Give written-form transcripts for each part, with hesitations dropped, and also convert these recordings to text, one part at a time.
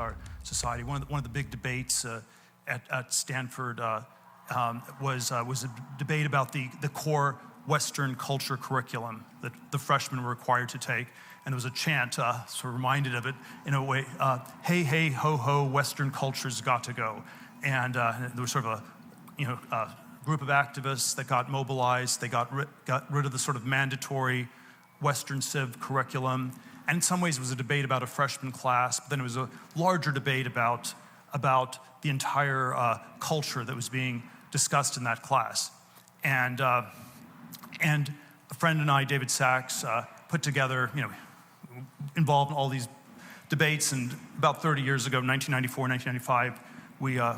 our society. One of the big debates at Stanford was a debate about the core Western culture curriculum that the freshmen were required to take. And there was a chant, sort of reminded of it in a way, hey, hey, ho, ho, Western culture's got to go. And there was sort of a group of activists that got mobilized. They got rid of the sort of mandatory Western Civ curriculum. And in some ways it was a debate about a freshman class, but then it was a larger debate about the entire culture that was being discussed in that class. And a friend and I, David Sachs, put together, involved in all these debates, and about 30 years ago, 1994, 1995,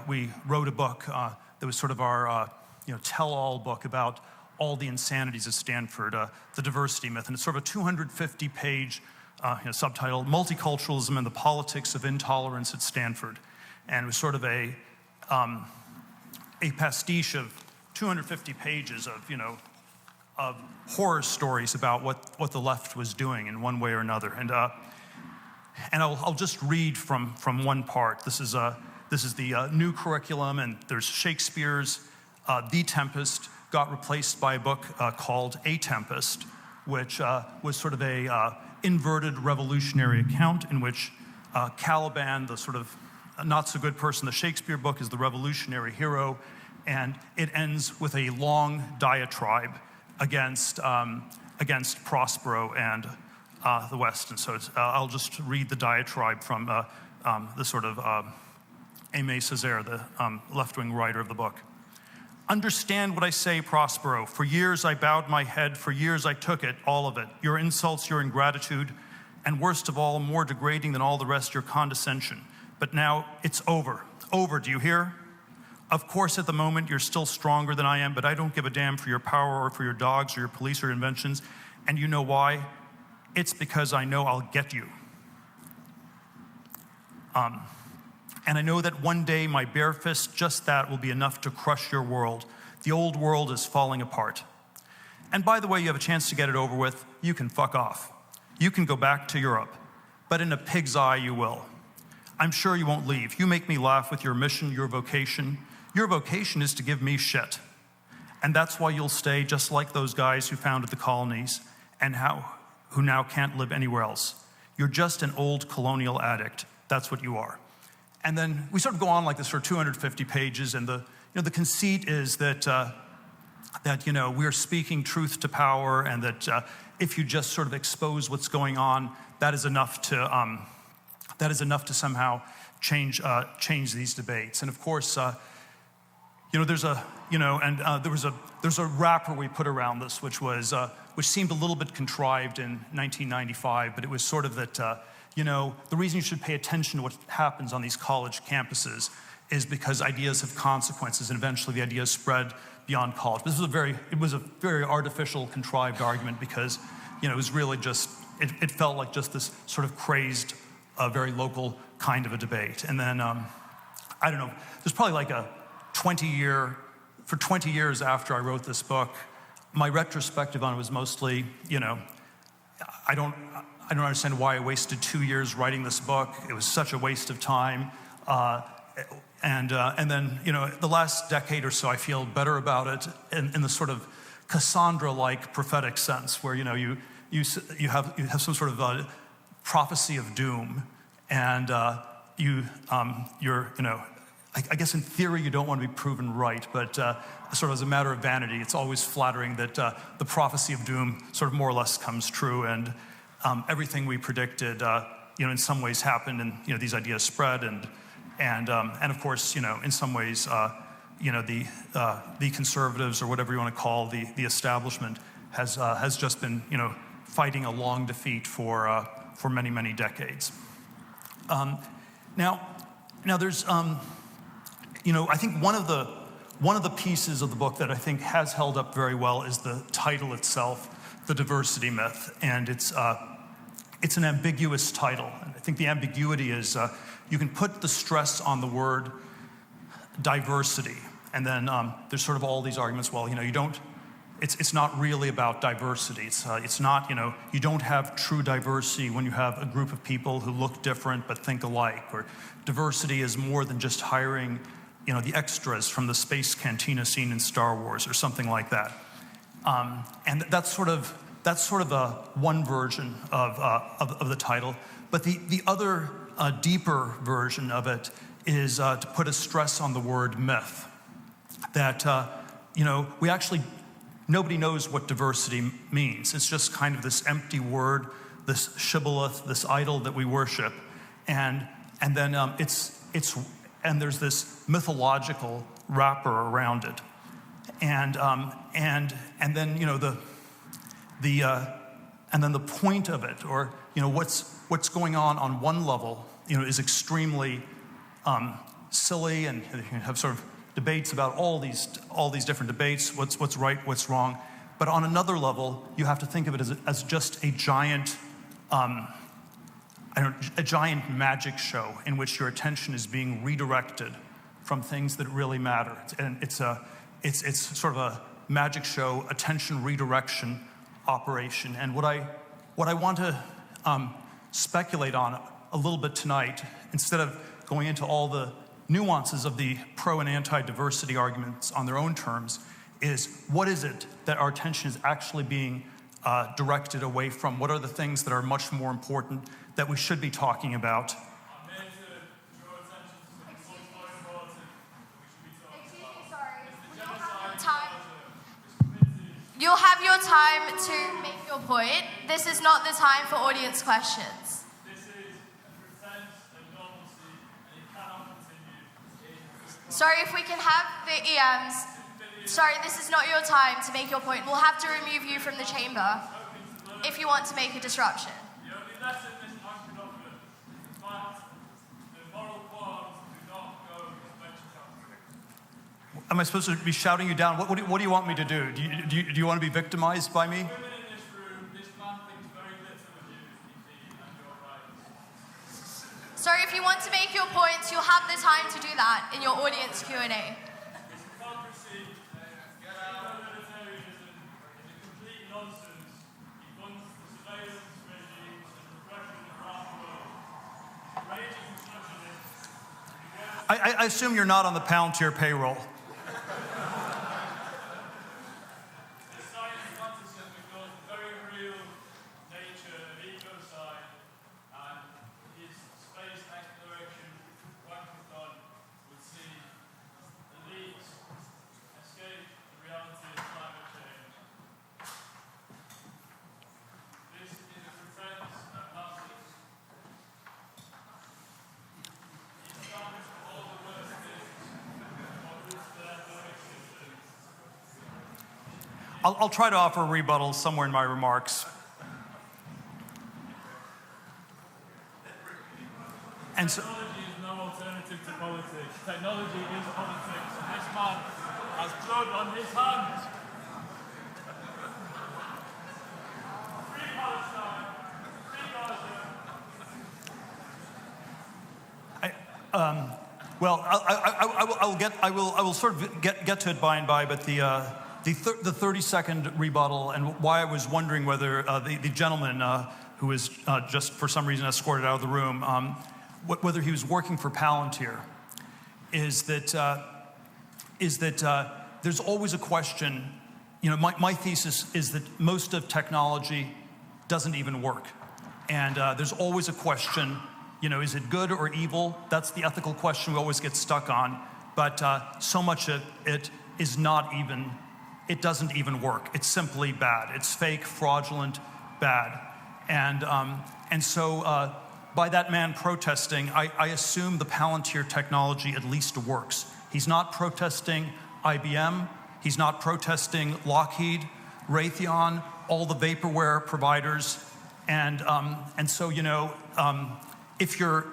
we wrote a book that was sort of our tell-all book about all the insanities of Stanford, the diversity myth. And it's sort of a 250-page subtitle, Multiculturalism and the Politics of Intolerance at Stanford. And it was sort of a pastiche of 250 pages of horror stories about what the left was doing in one way or another. And I'll just read from one part. This is the new curriculum, and there's Shakespeare's The Tempest got replaced by a book called A Tempest, which was sort of a inverted revolutionary account in which Caliban, the sort of not so good person, the Shakespeare book, is the revolutionary hero, and it ends with a long diatribe against Prospero and the West. And so I'll just read the diatribe from the sort of Aimé Césaire, the left-wing writer of the book. Understand what I say, Prospero. For years I bowed my head, for years I took it, all of it. Your insults, your ingratitude, and worst of all, more degrading than all the rest, your condescension. But now it's over. Over, do you hear? Of course, at the moment, you're still stronger than I am, but I don't give a damn for your power or for your dogs or your police or your inventions. And you know why? It's because I know I'll get you. And I know that one day my bare fist, just that, will be enough to crush your world. The old world is falling apart. And by the way, you have a chance to get it over with. You can fuck off. You can go back to Europe. But in a pig's eye, you will. I'm sure you won't leave. You make me laugh with your mission, your vocation. Your vocation is to give me shit. And that's why you'll stay, just like those guys who founded the colonies and who now can't live anywhere else. You're just an old colonial addict. That's what you are. And then we sort of go on like this for 250 pages, and the conceit is that we're speaking truth to power, and that if you just sort of expose what's going on, that is enough to somehow change these debates. And of course, there's a wrapper we put around this, which seemed a little bit contrived in 1995, but it was sort of that. The reason you should pay attention to what happens on these college campuses is because ideas have consequences, and eventually the ideas spread beyond college. But it was a very artificial, contrived argument because, it was really just, it felt like just this sort of crazed, very local kind of a debate. And then, I don't know, there's probably like for 20 years after I wrote this book, my retrospective on it was mostly, I don't understand why I wasted 2 years writing this book. It was such a waste of time. And then, the last decade or so, I feel better about it in the sort of Cassandra-like prophetic sense, where, you have some sort of prophecy of doom, and I guess in theory you don't want to be proven right, but sort of as a matter of vanity, it's always flattering that the prophecy of doom sort of more or less comes true, and everything we predicted, in some ways happened, and these ideas spread, and of course, in some ways, the conservatives, or whatever you want to call the establishment, has just been fighting a long defeat for many, many decades. Now there's I think one of the pieces of the book that I think has held up very well is the title itself, The Diversity Myth, and it's an ambiguous title. And I think the ambiguity is you can put the stress on the word diversity, and then there's sort of all these arguments. Well, you don't it's not really about diversity. It's not, you don't have true diversity when you have a group of people who look different but think alike. Or diversity is more than just hiring, the extras from the space cantina scene in Star Wars or something like that. And that's sort of a one version of the title. But the other deeper version of it is to put a stress on the word myth. That, nobody knows what diversity means. It's just kind of this empty word, this shibboleth, this idol that we worship. And then there's this mythological wrapper around it. And then, the point of it, or, what's going on one level, is extremely silly, and you have sort of debates about all these different debates, what's right, what's wrong. But on another level, you have to think of it as just a giant magic show in which your attention is being redirected from things that really matter. And it's sort of a magic show, attention redirection operation. And what I want to speculate on a little bit tonight, instead of going into all the nuances of the pro and anti-diversity arguments on their own terms, is what is it that our attention is actually being directed away from? What are the things that are much more important that we should be talking about? I'm here to draw attention to something much more important that we should be talking about. Excuse me, sorry. It's the genocide. You'll have your time to make your point. This is not the time for audience questions. This is a pretense of normalcy, and it cannot continue. Sorry, if we can have the EMs. Sorry, this is not your time to make your point. We'll have to remove you from the chamber if you want to make a disruption. The only lesson this man can offer is the fact that moral qualms do not go with venture capital. Am I supposed to be shouting you down? What do you want me to do? Do you want to be victimized by me? Women in this room, this man thinks very little of you, EP, and your rights. Sorry, if you want to make your points, you'll have the time to do that in your audience Q&A. His hypocrisy, militarism, is a complete nonsense. He funds the surveillance regimes and repression around the world. His rage is misogynist. I assume you're not on the Palantir payroll. His science fantasy ignores the very real nature of ecocide, and his space exploration wackathon would see elites escape the reality of climate change. This is a pretense of masses. He stands for all the worst things, what roots their existence. I'll try to offer a rebuttal somewhere in my remarks. And so, Technology is no alternative to politics. Technology is politics, and this man has blood on his hands. Free Palestine, free Gaza. well, I will sort of get to it by and by, but the 30-second rebuttal, and why I was wondering whether the gentleman who was just for some reason escorted out of the room, whether he was working for Palantir, is that there's always a question. My thesis is that most of technology doesn't even work, and there's always a question. Is it good or evil? That's the ethical question we always get stuck on. But so much of it is not even. It doesn't even work. It's simply bad. It's fake, fraudulent, bad, and so. By that man protesting, I assume the Palantir technology at least works. He's not protesting IBM. He's not protesting Lockheed, Raytheon, all the vaporware providers. And so, if you're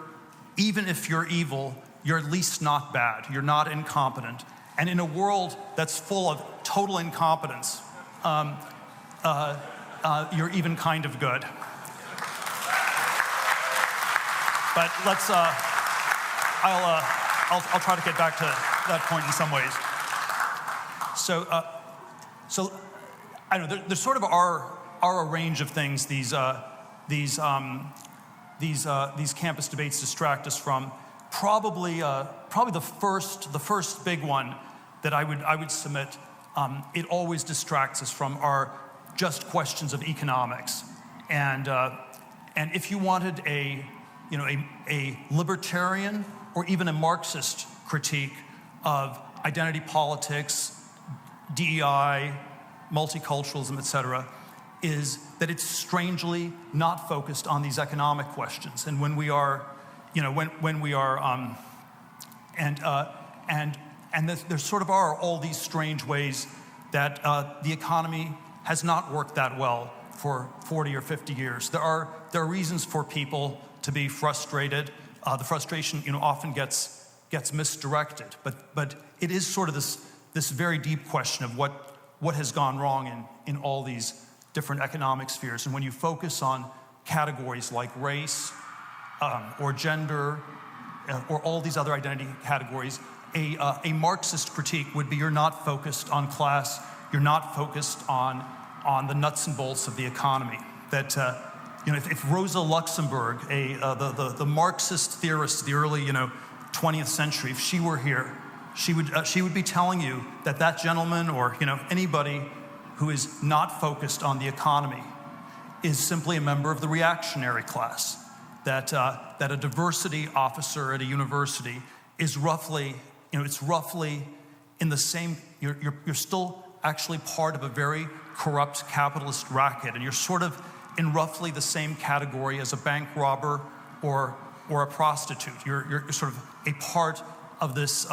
evil, you're at least not bad. You're not incompetent. And in a world that's full of total incompetence, you're even kind of good. But let's. I'll try to get back to that point in some ways. So I don't know, there sort of are a range of things these campus debates distract us from. Probably the first big one that I would submit, it always distracts us from, are just questions of economics. And if you wanted a libertarian or even a Marxist critique of identity politics, DEI, multiculturalism, etc., is that it's strangely not focused on these economic questions. And when we are, there sort of are all these strange ways that the economy has not worked that well for 40 or 50 years. There are reasons for people to be frustrated. The frustration, often gets misdirected. But it is sort of this very deep question of what has gone wrong in all these different economic spheres. And when you focus on categories like race or gender or all these other identity categories, a Marxist critique would be you're not focused on class, you're not focused on the nuts and bolts of the economy. That if Rosa Luxemburg, the Marxist theorist of the early 20th century, if she were here, she would be telling you that gentleman or anybody who is not focused on the economy is simply a member of the reactionary class. That a diversity officer at a university is roughly, it's roughly in the same. You're still actually part of a very corrupt capitalist racket, and you're sort of in roughly the same category as a bank robber or a prostitute. You're sort of a part of this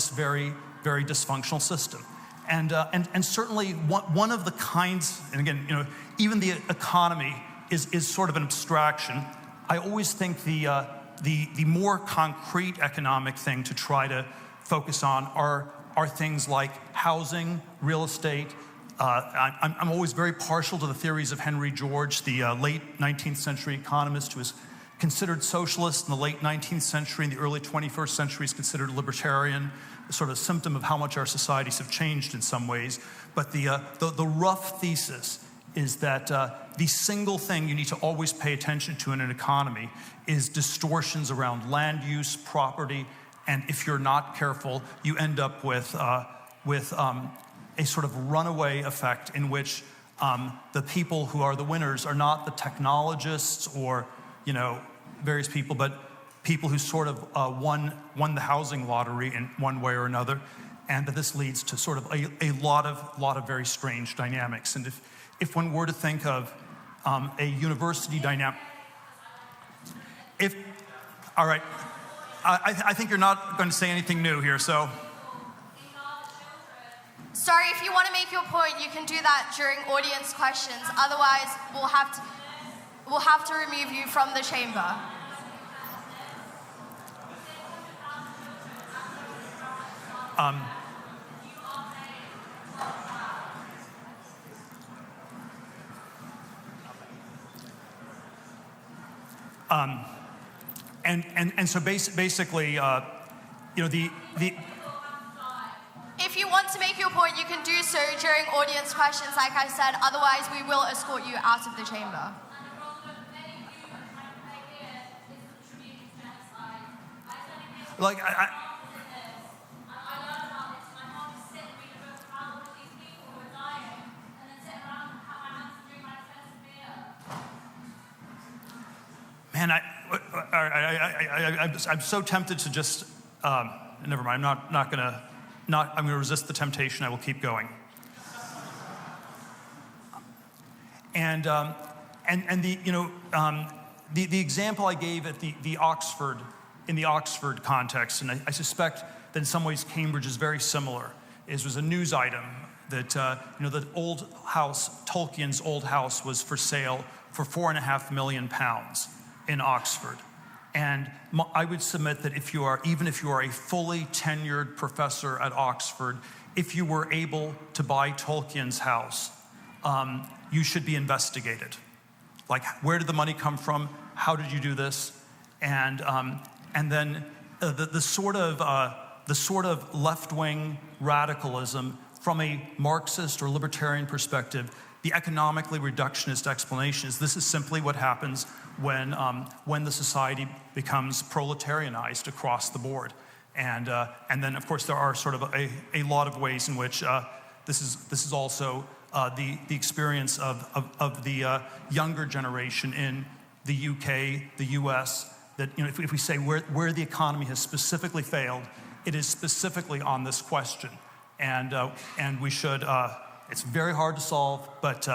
very, very dysfunctional system. And certainly one of the kinds, and again, even the economy is sort of an abstraction. I always think the more concrete economic thing to try to focus on are things like housing, real estate. I'm always very partial to the theories of Henry George, the late 19th century economist who was considered socialist in the late 19th century. In the early 21st century, is considered libertarian, sort of a symptom of how much our societies have changed in some ways. But the rough thesis is that the single thing you need to always pay attention to in an economy is distortions around land use, property, and if you're not careful, you end up with a sort of runaway effect in which the people who are the winners are not the technologists or various people, but people who sort of won the housing lottery in one way or another, and that this leads to sort of a lot of very strange dynamics. And if one were to think of a university dynamic, all right, I think you're not going to say anything new here, so. Sorry, if you want to make your point, you can do that during audience questions. Otherwise, we'll have to remove you from the chamber. And so basically, the. If you want to make your point, you can do so during audience questions, like I said. Otherwise, we will escort you out of the chamber. Like man, I'm so tempted to just never mind. I'm going to resist the temptation. I will keep going. And the example I gave at the Oxford, in the Oxford context, and I suspect that in some ways Cambridge is very similar. Was a news item that the old house, Tolkien's old house, was for sale for £4.5 million in Oxford. And I would submit that even if you are a fully tenured professor at Oxford, if you were able to buy Tolkien's house, you should be investigated. Like, where did the money come from? How did you do this? And then the sort of left-wing radicalism from a Marxist or libertarian perspective, the economically reductionist explanation is this is simply what happens when the society becomes proletarianized across the board. And then, of course, there are sort of a lot of ways in which this is also the experience of the younger generation in the UK, the US, that if we say where the economy has specifically failed, it is specifically on this question. And we should, it's very hard to solve, but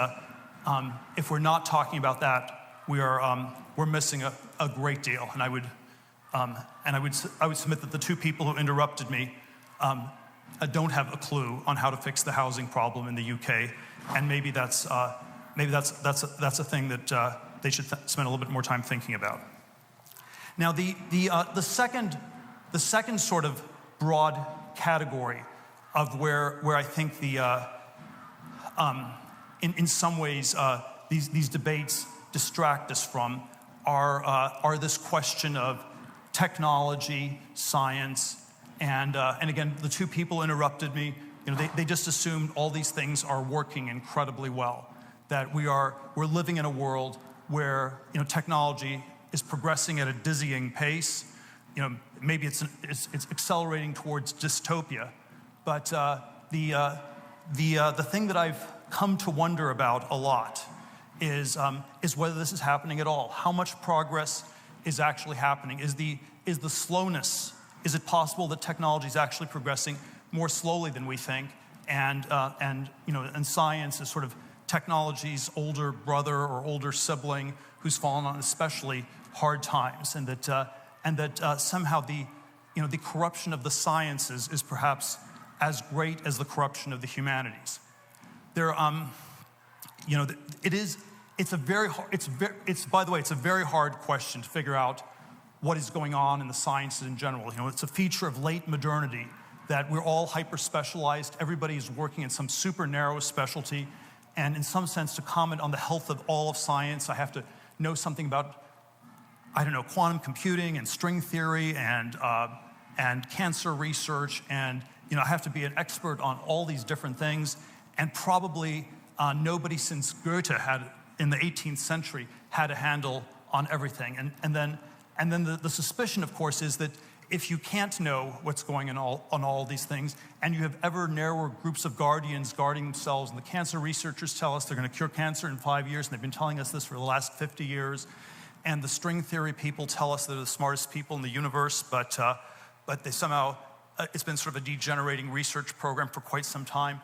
if we're not talking about that, we're missing a great deal. And I would submit that the two people who interrupted me don't have a clue on how to fix the housing problem in the UK, and maybe that's a thing that they should spend a little bit more time thinking about. Now, the second sort of broad category of where I think in some ways these debates distract us from are this question of technology, science, and again, the two people who interrupted me, they just assumed all these things are working incredibly well, that we're living in a world where technology is progressing at a dizzying pace. Maybe it's accelerating towards dystopia, but the thing that I've come to wonder about a lot is whether this is happening at all. How much progress is actually happening? Is the slowness? Is it possible that technology is actually progressing more slowly than we think? And science is sort of technology's older brother or older sibling who's fallen on especially hard times, and that somehow the corruption of the sciences is perhaps as great as the corruption of the humanities. It's a very hard question to figure out what is going on in the sciences in general. It's a feature of late modernity that we're all hyper-specialized. Everybody is working in some super narrow specialty. And in some sense, to comment on the health of all of science, I have to know something about, quantum computing and string theory and cancer research. And, I have to be an expert on all these different things. And probably nobody since Goethe had, in the 18th century, had a handle on everything. And then the suspicion, of course, is that if you can't know what's going on all these things, and you have ever narrower groups of guardians guarding themselves, and the cancer researchers tell us they're going to cure cancer in 5 years, and they've been telling us this for the last 50 years, and the string theory people tell us they're the smartest people in the universe, but they somehow, it's been sort of a degenerating research program for quite some time.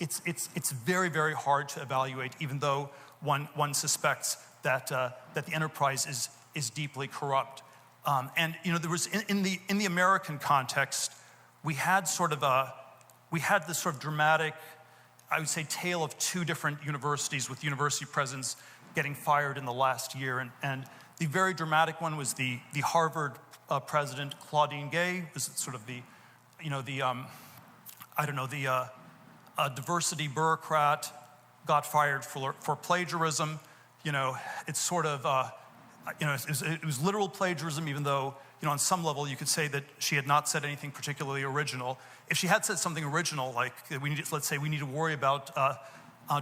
It's very, very hard to evaluate, even though one suspects that the enterprise is deeply corrupt. There was in the American context, we had this sort of dramatic, I would say, tale of two different universities with university presidents getting fired in the last year, and the very dramatic one was the Harvard president Claudine Gay, was sort of the diversity bureaucrat, got fired for plagiarism. It's sort of it was literal plagiarism, even though, on some level you could say that she had not said anything particularly original. If she had said something original, like let's say we need to worry about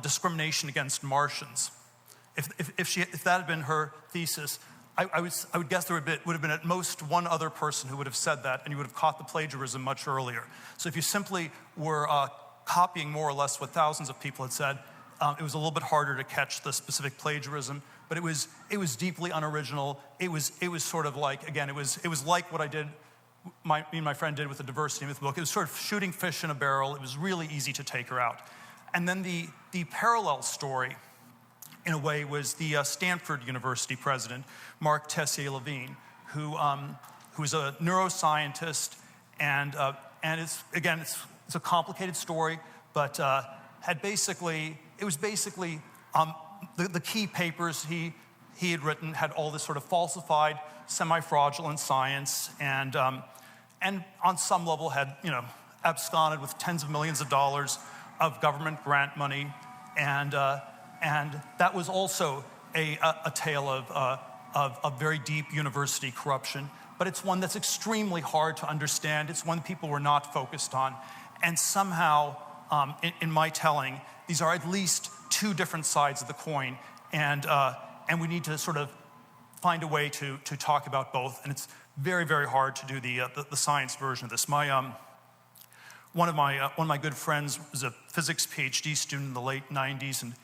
discrimination against Martians, if that had been her thesis, I would guess there would have been at most one other person who would have said that, and you would have caught the plagiarism much earlier. So if you simply were copying more or less what thousands of people had said, it was a little bit harder to catch the specific plagiarism. But it was deeply unoriginal. It was sort of like, again, it was like what I did, me and my friend did with the diversity myth book. It was sort of shooting fish in a barrel. It was really easy to take her out. And then the parallel story, in a way, was the Stanford University president, Mark Tessier-Levine, who is a neuroscientist, and it's a complicated story, but it was basically the key papers he had written had all this sort of falsified, semi-fraudulent science, and on some level had absconded with tens of millions of dollars of government grant money, and that was also a tale of very deep university corruption. But it's one that's extremely hard to understand. It's one people were not focused on, and somehow in my telling, these are at least two different sides of the coin, and we need to sort of find a way to talk about both. And it's very, very hard to do the science version of this. One of my good friends was a physics PhD student in the late 90s, and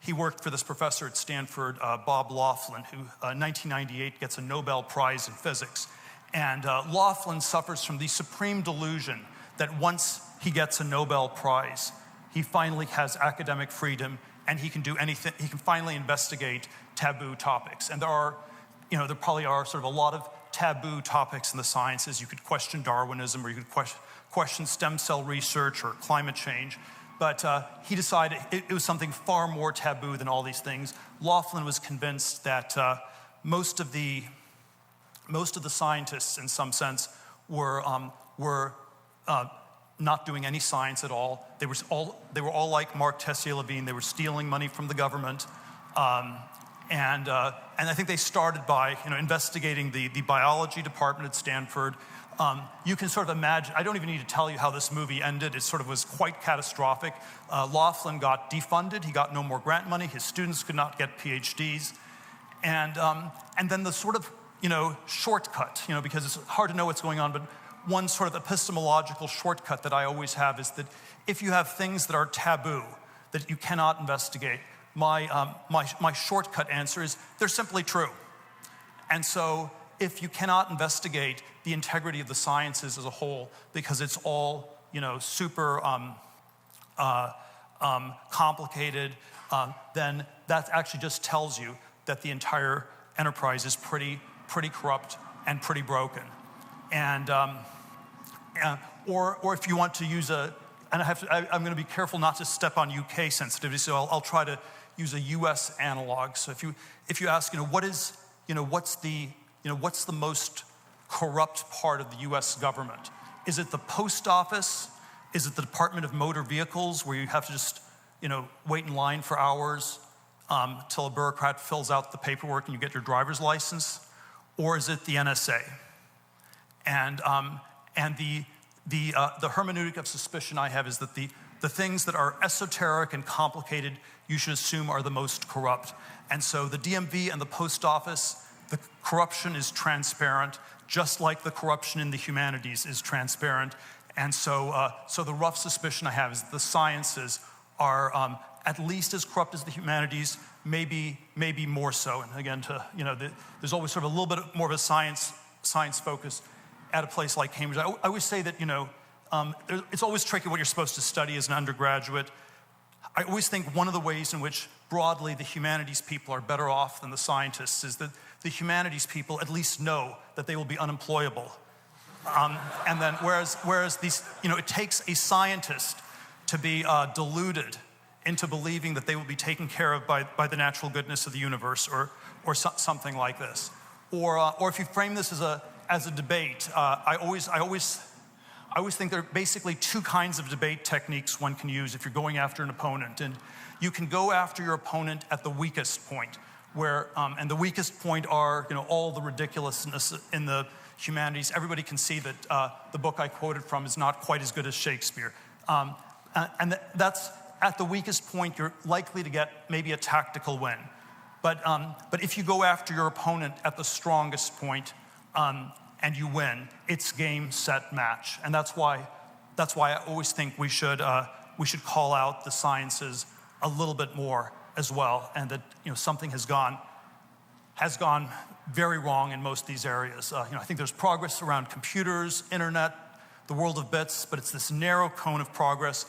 he worked for this professor at Stanford, Bob Laughlin, who in 1998 gets a Nobel Prize in physics. And Laughlin suffers from the supreme delusion that once he gets a Nobel Prize, he finally has academic freedom and he can do anything. He can finally investigate taboo topics. And there probably are sort of a lot of taboo topics in the sciences. You could question Darwinism, or you could question stem cell research or climate change. But he decided it was something far more taboo than all these things. Laughlin was convinced that most of the scientists, in some sense, were not doing any science at all. They were all like Mark Tessier-Levine. They were stealing money from the government, and I think they started by investigating the biology department at Stanford. You can sort of imagine. I don't even need to tell you how this movie ended. It sort of was quite catastrophic. Laughlin got defunded. He got no more grant money. His students could not get PhDs, and then the sort of shortcut, because it's hard to know what's going on, but one sort of epistemological shortcut that I always have is that if you have things that are taboo, that you cannot investigate, my shortcut answer is they're simply true. And so if you cannot investigate the integrity of the sciences as a whole because it's all super complicated, then that actually just tells you that the entire enterprise is pretty corrupt and pretty broken. And or if you want to use I'm going to be careful not to step on UK sensitivity, so I'll try to use a US analog. So if you ask, what's the most corrupt part of the US government? Is it the post office? Is it the Department of Motor Vehicles, where you have to just wait in line for hours till a bureaucrat fills out the paperwork and you get your driver's license? Or is it the NSA? And the hermeneutic of suspicion I have is that the things that are esoteric and complicated, you should assume are the most corrupt. And so the DMV and the post office, the corruption is transparent, just like the corruption in the humanities is transparent. And so the rough suspicion I have is that the sciences are at least as corrupt as the humanities, maybe more so. And again, there's always sort of a little bit more of a science focus at a place like Cambridge. I always say that it's always tricky what you're supposed to study as an undergraduate. I always think one of the ways in which broadly the humanities people are better off than the scientists is that the humanities people at least know that they will be unemployable. And then whereas these, it takes a scientist to be deluded into believing that they will be taken care of by the natural goodness of the universe, or something like this. Or if you frame this as a debate, I always think there are basically two kinds of debate techniques one can use if you're going after an opponent. And you can go after your opponent at the weakest point, and the weakest point are all the ridiculousness in the humanities. Everybody can see that the book I quoted from is not quite as good as Shakespeare. And that's at the weakest point, you're likely to get maybe a tactical win. But if you go after your opponent at the strongest point and you win, it's game, set, match. And that's why I always think we should call out the sciences a little bit more as well, and that something has gone very wrong in most of these areas. I think there's progress around computers, internet, the world of bits, but it's this narrow cone of progress.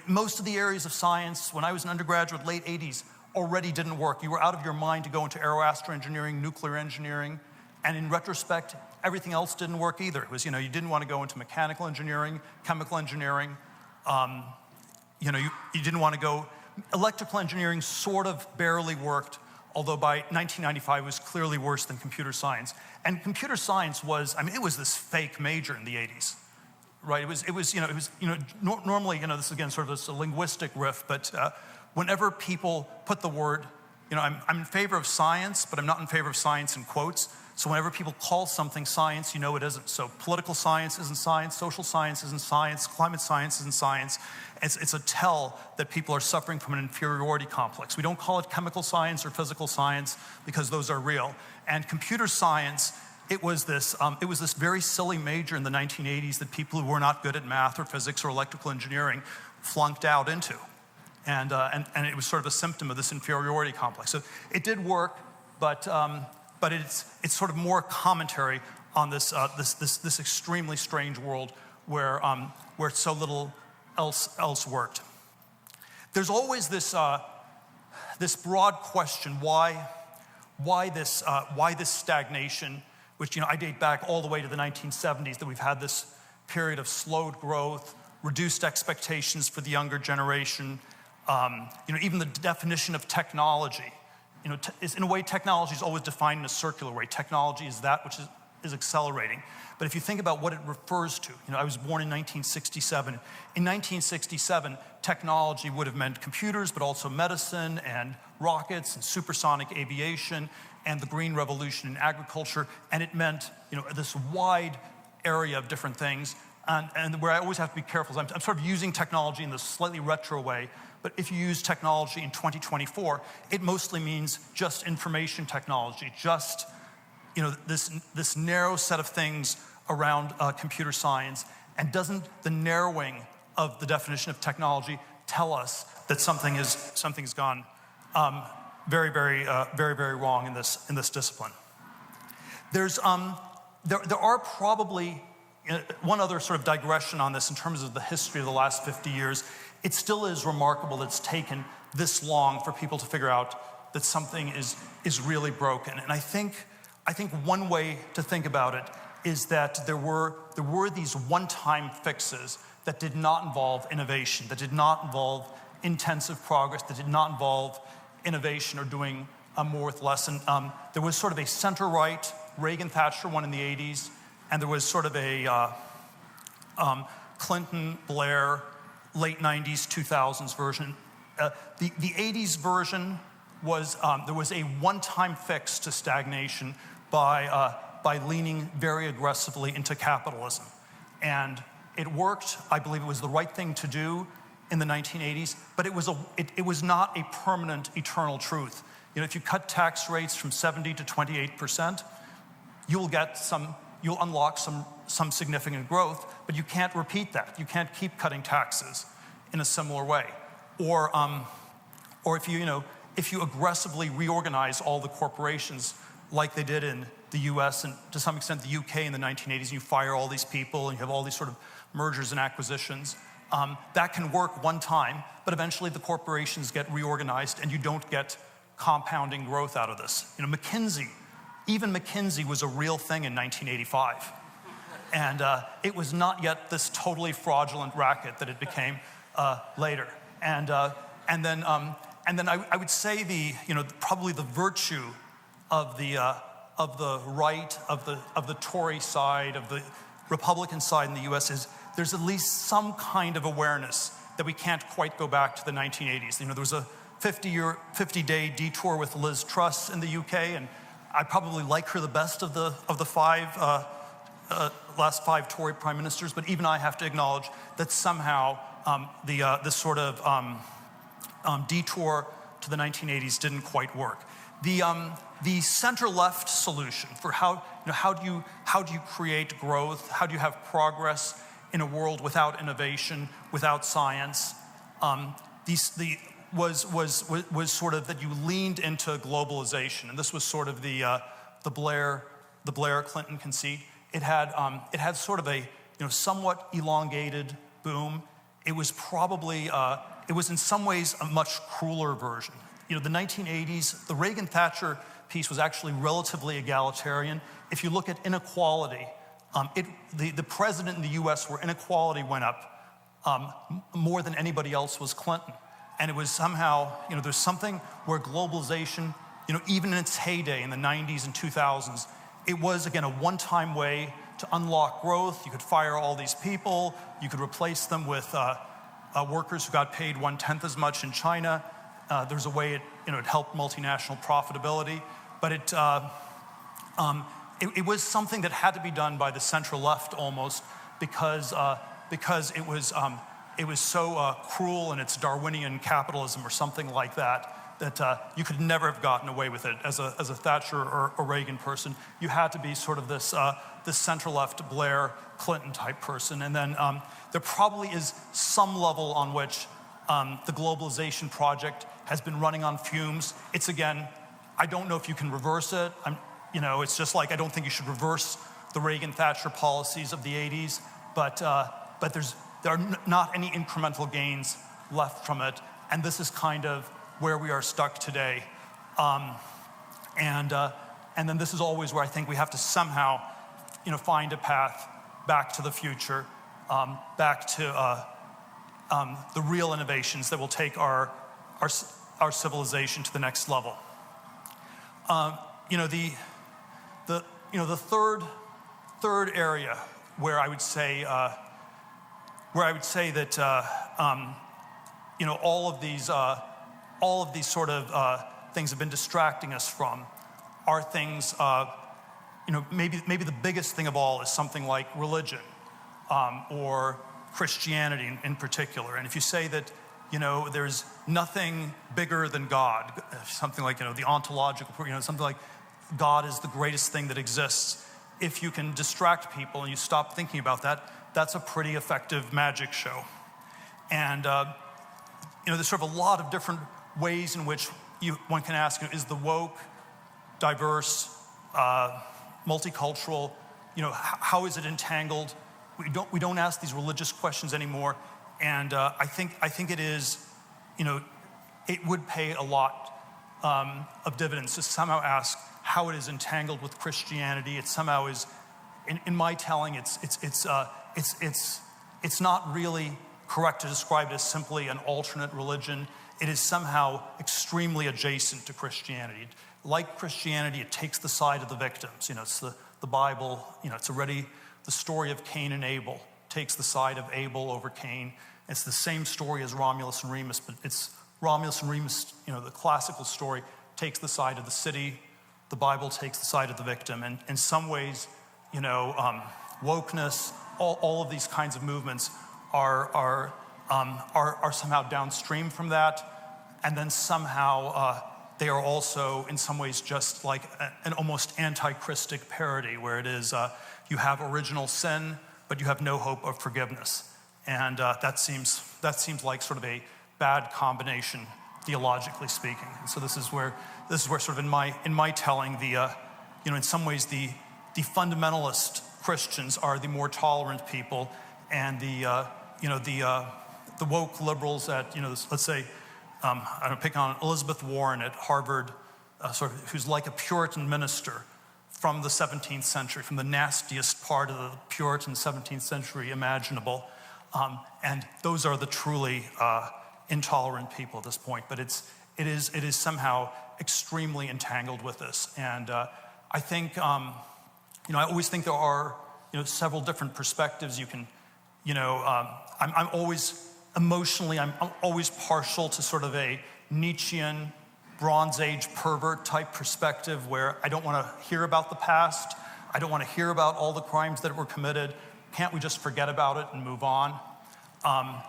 Most of the areas of science, when I was an undergraduate, late 80s, already didn't work. You were out of your mind to go into aeroastroengineering, nuclear engineering, and in retrospect, everything else didn't work either. It was, you didn't want to go into mechanical engineering, chemical engineering. You didn't want to go. Electrical engineering sort of barely worked, although by 1995 it was clearly worse than computer science. And computer science was, it was this fake major in the 80s. Right, it was normally, this is again sort of this linguistic riff, but whenever people put the word, I'm in favor of science, but I'm not in favor of science in quotes. So whenever people call something science, you know it isn't. So political science isn't science, social science isn't science, climate science isn't science. It's a tell that people are suffering from an inferiority complex. We don't call it chemical science or physical science because those are real. And computer science, it was this very silly major in the 1980s that people who were not good at math or physics or electrical engineering flunked out into. And it was sort of a symptom of this inferiority complex. So it did work, but it's sort of more commentary on this extremely strange world where so little else worked. There's always this broad question: why this stagnation? Which I date back all the way to the 1970s, that we've had this period of slowed growth, reduced expectations for the younger generation. Even the definition of technology. In a way, technology is always defined in a circular way. Technology is that which is accelerating. But if you think about what it refers to, I was born in 1967. In 1967, technology would have meant computers, but also medicine and rockets and supersonic aviation and the green revolution in agriculture. And it meant, this wide area of different things. And where I always have to be careful is I'm sort of using technology in this slightly retro way. But if you use technology in 2024, it mostly means just information technology, just this narrow set of things around computer science. And doesn't the narrowing of the definition of technology tell us that something's gone very, very, very, very wrong in this discipline? There are probably one other sort of digression on this in terms of the history of the last 50 years. It still is remarkable that it's taken this long for people to figure out that something is really broken. And I think one way to think about it is that there were these one-time fixes that did not involve innovation, that did not involve intensive progress, that did not involve innovation or doing more with less. And there was sort of a center-right Reagan-Thatcher one in the 80s, and there was sort of a Clinton-Blair late 90s, 2000s version. The 80s version was, there was a one-time fix to stagnation by leaning very aggressively into capitalism. And it worked. I believe it was the right thing to do in the 1980s, but it was not a permanent, eternal truth. If you cut tax rates from 70 to 28%, you'll unlock some significant growth, but you can't repeat that. You can't keep cutting taxes in a similar way. Or if you aggressively reorganize all the corporations like they did in the US and to some extent the UK in the 1980s, and you fire all these people and you have all these sort of mergers and acquisitions, that can work one time, but eventually the corporations get reorganized and you don't get compounding growth out of this. Even McKinsey was a real thing in 1985. And it was not yet this totally fraudulent racket that it became later. And then I would say probably the virtue of the right, of the Tory side, of the Republican side in the U.S. is there's at least some kind of awareness that we can't quite go back to the 1980s. There was a 50-day detour with Liz Truss in the UK, and I probably like her the best of the last five Tory prime ministers, but even I have to acknowledge that somehow this sort of detour to the 1980s didn't quite work. The center-left solution for how do you create growth, how do you have progress in a world without innovation, without science, was sort of that you leaned into globalization, and this was sort of the Blair-Clinton conceit. It had sort of a somewhat elongated boom. It was probably it was in some ways a much crueler version. The 1980s, the Reagan-Thatcher piece was actually relatively egalitarian. If you look at inequality, the president in the U.S. where inequality went up more than anybody else was Clinton. And it was somehow, there's something where globalization, even in its heyday in the 90s and 2000s, it was, again, a one-time way to unlock growth. You could fire all these people. You could replace them with workers who got paid 1/10 as much in China. There's a way it helped multinational profitability, but it was something that had to be done by the central left almost because it was so cruel in its Darwinian capitalism or something like that you could never have gotten away with it as a Thatcher or a Reagan person. You had to be sort of this central left Blair Clinton type person, and then there probably is some level on which the globalization project has been running on fumes. It's again, I don't know if you can reverse it. It's just like I don't think you should reverse the Reagan-Thatcher policies of the 80s, but there are not any incremental gains left from it, and this is kind of where we are stuck today. And then this is always where I think we have to somehow, find a path back to the future, back to the real innovations that will take our civilization to the next level. The third area where I would say that all of these sort of things have been distracting us from are things. Maybe the biggest thing of all is something like religion or Christianity in particular. And if you say that there's nothing bigger than God, something like the ontological, something like God is the greatest thing that exists. If you can distract people and you stop thinking about that, that's a pretty effective magic show. And there's sort of a lot of different ways in which one can ask, is the woke, diverse, multicultural, how is it entangled? We don't ask these religious questions anymore, and I think it is, it would pay a lot of dividends to somehow ask how it is entangled with Christianity. It somehow is, in my telling, it's not really correct to describe it as simply an alternate religion. It is somehow extremely adjacent to Christianity. Like Christianity, it takes the side of the victims. It's the Bible. It's already the story of Cain and Abel. Takes the side of Abel over Cain. It's the same story as Romulus and Remus, but it's Romulus and Remus. The classical story takes the side of the city. The Bible takes the side of the victim. And in some ways, wokeness, all of these kinds of movements are somehow downstream from that, and then somehow they are also in some ways just like an almost anti-Christic parody, where it is you have original sin, but you have no hope of forgiveness, and that seems like sort of a bad combination theologically speaking. And so this is where sort of in my telling in some ways the fundamentalist Christians are the more tolerant people, and the woke liberals at, let's say, I don't pick on Elizabeth Warren at Harvard, who's like a Puritan minister from the 17th century, from the nastiest part of the Puritan 17th century imaginable. And those are the truly intolerant people at this point. But it is somehow extremely entangled with this. And I think, I always think there are, several different perspectives you can, I'm always emotionally, I'm always partial to sort of a Nietzschean Bronze Age pervert type perspective, where I don't want to hear about the past. I don't want to hear about all the crimes that were committed. Can't we just forget about it and move on? But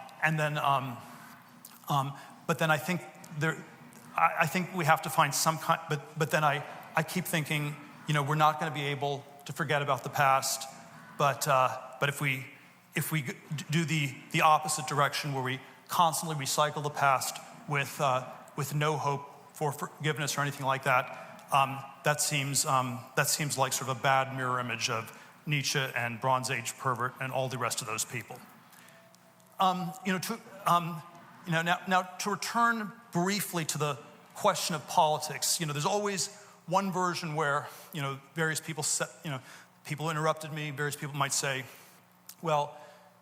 then I think I think we have to find some kind. But then I keep thinking, we're not going to be able to forget about the past. But if we do the opposite direction, where we constantly recycle the past with no hope for forgiveness or anything like that, that seems like sort of a bad mirror image of Nietzsche and Bronze Age pervert and all the rest of those people. Now to return briefly to the question of politics, there's always one version where various people people interrupted me. Various people might say, well,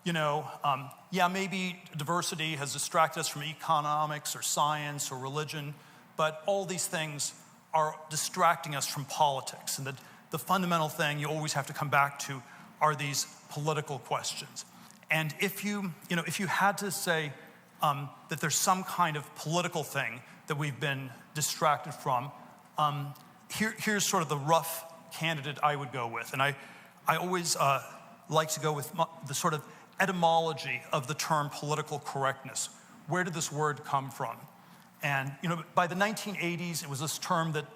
maybe diversity has distracted us from economics or science or religion, but all these things are distracting us from politics. And the fundamental thing you always have to come back to are these political questions. And if you had to say that there's some kind of political thing that we've been distracted from, here's sort of the rough candidate I would go with. And I always like to go with the sort of etymology of the term political correctness. Where did this word come from? And by the 1980s, it was this term that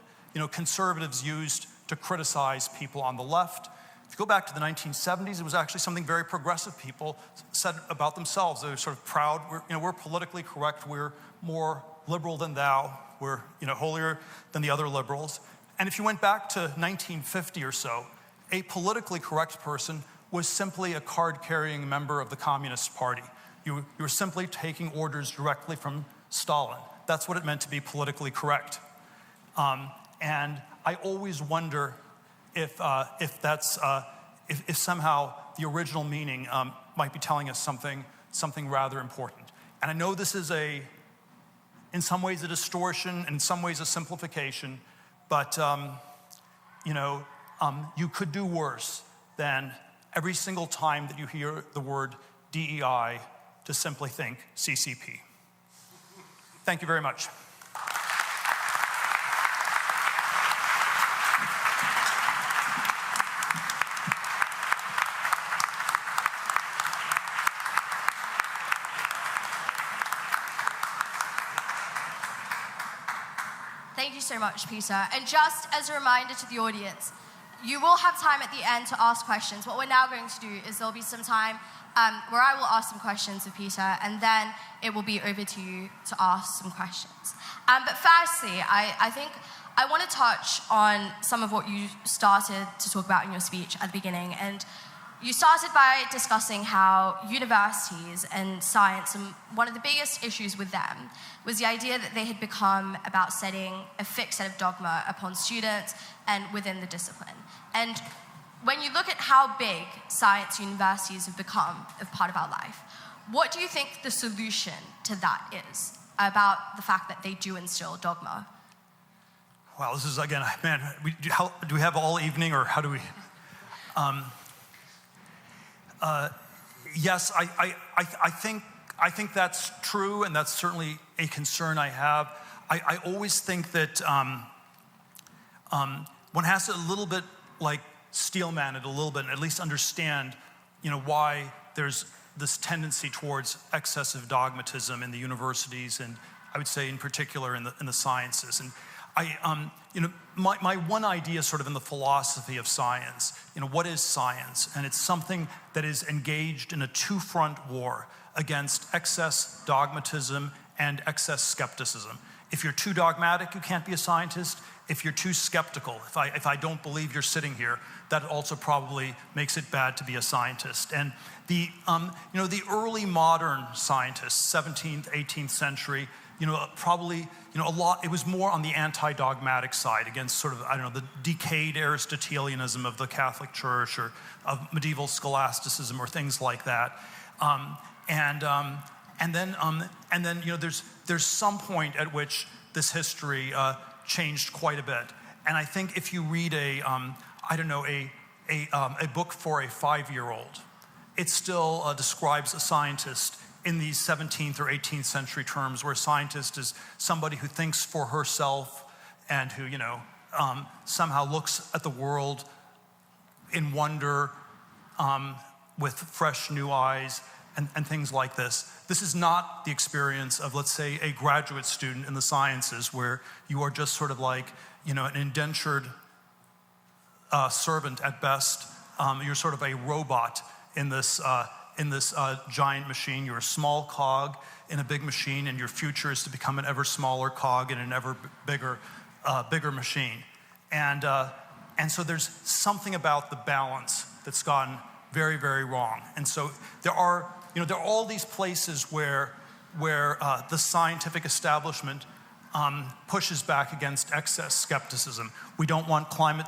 conservatives used to criticize people on the left. If you go back to the 1970s, it was actually something very progressive people said about themselves. They were sort of proud. We're politically correct. We're more liberal than thou. We're holier than the other liberals. And if you went back to 1950 or so, a politically correct person was simply a card-carrying member of the Communist Party. You were simply taking orders directly from Stalin. That's what it meant to be politically correct. And I always wonder if somehow the original meaning might be telling us something rather important. And I know this is in some ways a distortion, and in some ways a simplification, but you could do worse than every single time that you hear the word DEI to simply think CCP. Thank you very much. Thank you so much, Peter. And just as a reminder to the audience, you will have time at the end to ask questions. What we're now going to do is there'll be some time where I will ask some questions of Peter, and then it will be over to you to ask some questions. But firstly, I think I want to touch on some of what you started to talk about in your speech at the beginning. And you started by discussing how universities and science, and one of the biggest issues with them was the idea that they had become about setting a fixed set of dogma upon students and within the discipline. And when you look at how big science universities have become a part of our life, what do you think the solution to that is about the fact that they do instill dogma? Wow, this is, again, man, do we have all evening, or how do we? Yes, I think that's true, and that's certainly a concern I have. I always think that one has to a little bit like steelman it a little bit, and at least understand, why there's this tendency towards excessive dogmatism in the universities, and I would say in particular in the sciences. And my one idea sort of in the philosophy of science, what is science? And it's something that is engaged in a two-front war against excess dogmatism and excess skepticism. If you're too dogmatic, you can't be a scientist. If you're too skeptical, if I don't believe you're sitting here, that also probably makes it bad to be a scientist. And the early modern scientists, 17th, 18th century, probably, a lot, it was more on the anti-dogmatic side against sort of, the decayed Aristotelianism of the Catholic Church, or of medieval scholasticism, or things like that. And then there's some point at which this history changed quite a bit. And I think if you read a book for a 5-year-old, it still describes a scientist in these 17th or 18th century terms, where a scientist is somebody who thinks for herself and who, somehow looks at the world in wonder, with fresh new eyes, and things like this. This is not the experience of, let's say, a graduate student in the sciences, where you are just sort of like, an indentured servant at best. You're sort of a robot in this giant machine. You're a small cog in a big machine, and your future is to become an ever smaller cog in an ever bigger machine. And so there's something about the balance that's gone very, very wrong. And so there are all these places where the scientific establishment pushes back against excess skepticism. We don't want climate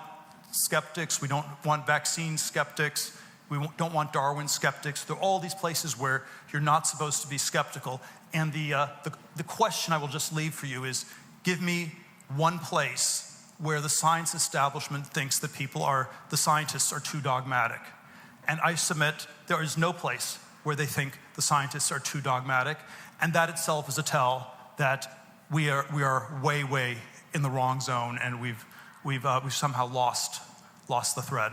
skeptics. We don't want vaccine skeptics. We don't want Darwin skeptics. There are all these places where you're not supposed to be skeptical. And the question I will just leave for you is, give me one place where the science establishment thinks that the scientists are too dogmatic. And I submit there is no place where they think the scientists are too dogmatic. And that itself is a tell that we are way in the wrong zone, and we've somehow lost the thread.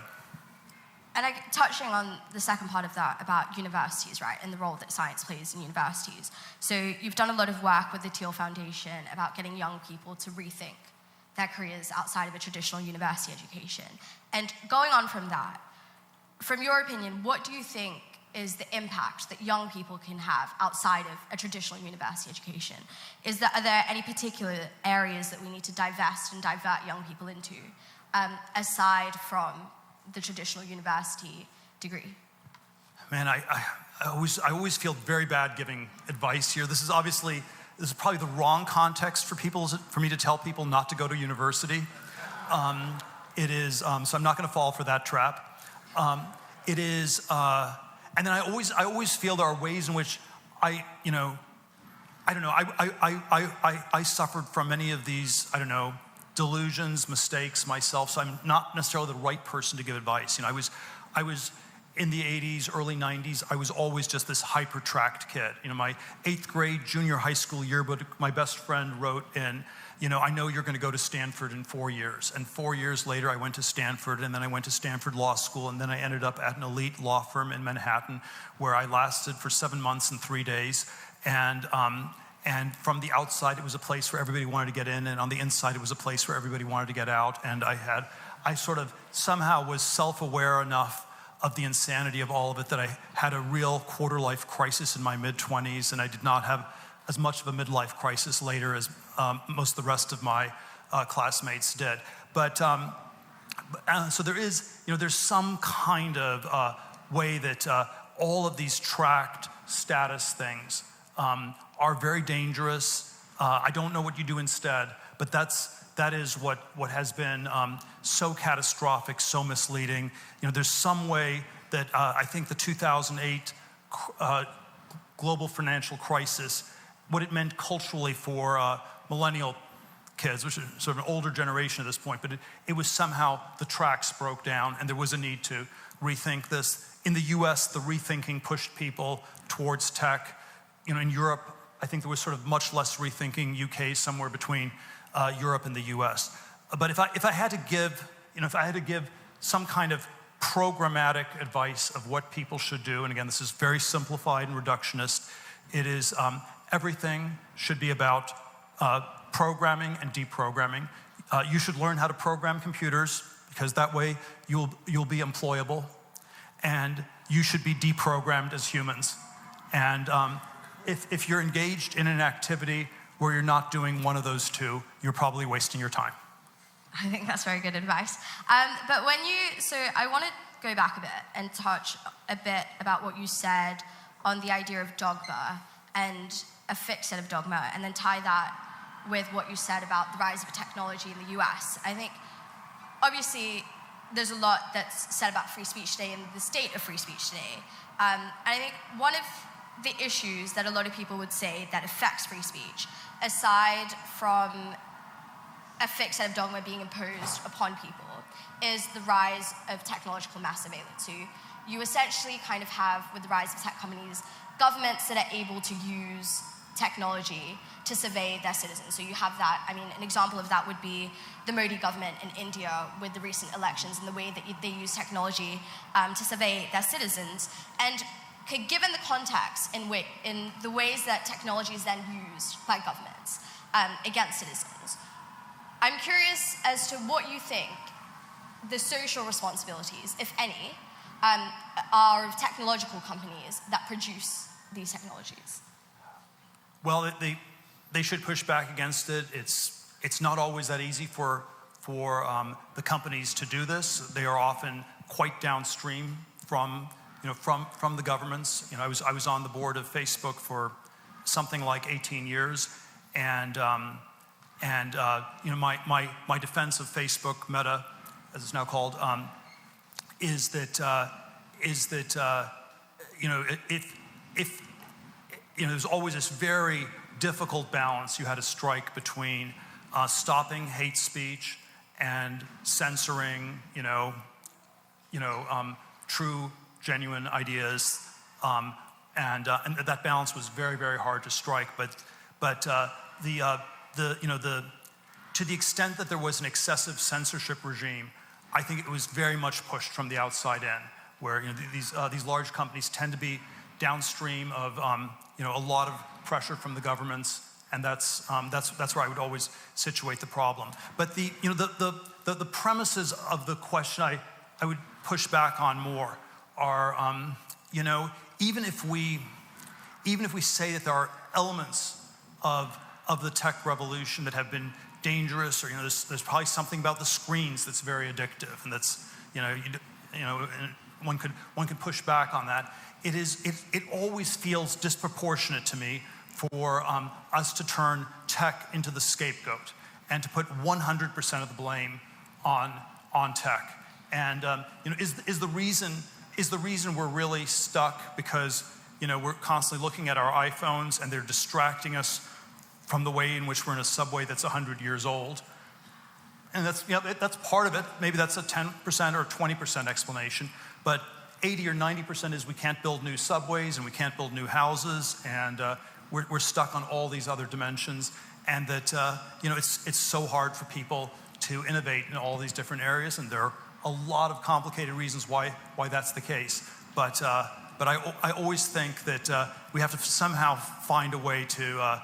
And touching on the second part of that about universities, right, and the role that science plays in universities. So you've done a lot of work with the Thiel Foundation about getting young people to rethink their careers outside of a traditional university education. And going on from that, from your opinion, what do you think is the impact that young people can have outside of a traditional university education? Are there any particular areas that we need to divest and divert young people into, aside from the traditional university degree? Man, I always feel very bad giving advice here. This is probably the wrong context for me to tell people not to go to university. It is, so I'm not going to fall for that trap. It is, and then I always feel there are ways in which I suffered from many of these, delusions, mistakes myself, so I'm not necessarily the right person to give advice. I was in the 80s, early 90s, I was always just this hyper-tracked kid. My 8th grade junior high school yearbook, my best friend wrote in, I know you're going to go to Stanford in 4 years. And 4 years later, I went to Stanford, and then I went to Stanford Law School, and then I ended up at an elite law firm in Manhattan, where I lasted for 7 months and 3 days. And from the outside, it was a place where everybody wanted to get in, and on the inside, it was a place where everybody wanted to get out. And I sort of somehow was self-aware enough of the insanity of all of it that I had a real quarter-life crisis in my mid-20s, and I did not have as much of a midlife crisis later as most of the rest of my classmates did. But so there's some kind of way that all of these tracked status things are very dangerous. I don't know what you do instead, but that is what has been so catastrophic, so misleading. There's some way that I think the 2008 global financial crisis, what it meant culturally for millennial kids, which is sort of an older generation at this point, but it was somehow the tracks broke down, and there was a need to rethink this. In the US, the rethinking pushed people towards tech. In Europe, I think there was sort of much less rethinking. UK somewhere between Europe and the US. But if I had to give some kind of programmatic advice of what people should do, and again, this is very simplified and reductionist, it is everything should be about programming and deprogramming. You should learn how to program computers, because that way you'll be employable, and you should be deprogrammed as humans. And if you're engaged in an activity where you're not doing one of those two, you're probably wasting your time. I think that's very good advice. But so I want to go back a bit and touch a bit about what you said on the idea of dogma and a fixed set of dogma, and then tie that with what you said about the rise of technology in the US. I think, obviously, there's a lot that's said about free speech today and the state of free speech today. And I think one of the issues that a lot of people would say that affects free speech, aside from a fixed set of dogma being imposed upon people, is the rise of technological mass surveillance. So you essentially kind of have, with the rise of tech companies, governments that are able to use technology to survey their citizens. So you have that. An example of that would be the Modi government in India with the recent elections and the way that they use technology to survey their citizens. And given the context in the ways that technology is then used by governments against citizens, I'm curious as to what you think the social responsibilities, if any, are of technological companies that produce these technologies. Well, they should push back against it. It's not always that easy for the companies to do this. They are often quite downstream from the governments. I was on the board of Facebook for something like 18 years, and my defense of Facebook, Meta, as it's now called, is that if there's always this very difficult balance you had to strike between stopping hate speech and censoring, true, genuine ideas, and that balance was very, very hard to strike. But to the extent that there was an excessive censorship regime, I think it was very much pushed from the outside in, where these large companies tend to be downstream of a lot of pressure from the governments, and that's where I would always situate the problem. But the premises of the question I would push back on more are even if we say that there are elements of the tech revolution that have been dangerous, or there's probably something about the screens that's very addictive, and that's one could push back on that. It always feels disproportionate to me for us to turn tech into the scapegoat and to put 100% of the blame on tech. And is the reason we're really stuck because we're constantly looking at our iPhones and they're distracting us from the way in which we're in a subway that's 100 years old? And that's part of it. Maybe that's a 10% or 20% explanation, but 80 or 90% is we can't build new subways and we can't build new houses, and we're stuck on all these other dimensions, and that it's so hard for people to innovate in all these different areas, and there are a lot of complicated reasons why that's the case. But I always think that we have to somehow find a way to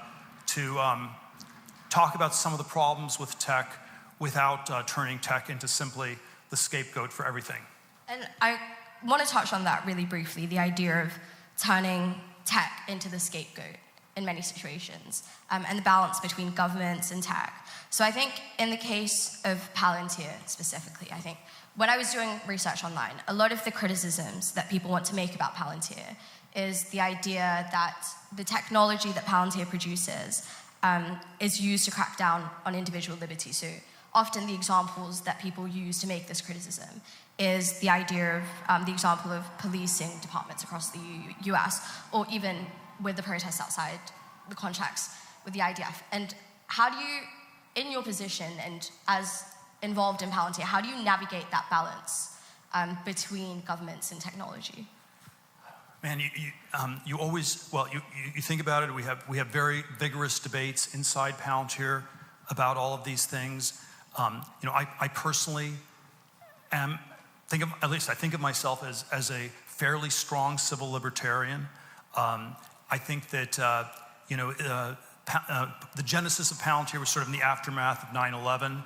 talk about some of the problems with tech without turning tech into simply the scapegoat for everything. And I want to touch on that really briefly, the idea of turning tech into the scapegoat in many situations, and the balance between governments and tech. So I think in the case of Palantir specifically, I think when I was doing research online, a lot of the criticisms that people want to make about Palantir is the idea that the technology that Palantir produces is used to crack down on individual liberty. So often the examples that people use to make this criticism is the idea of the example of policing departments across the US, or even with the protests outside the contracts with the IDF. And how do you, in your position and as involved in Palantir, how do you navigate that balance between governments and technology? Man, you always, you think about it. We have very vigorous debates inside Palantir about all of these things. I personally I think of myself as a fairly strong civil libertarian. I think that the genesis of Palantir was sort of in the aftermath of 9/11,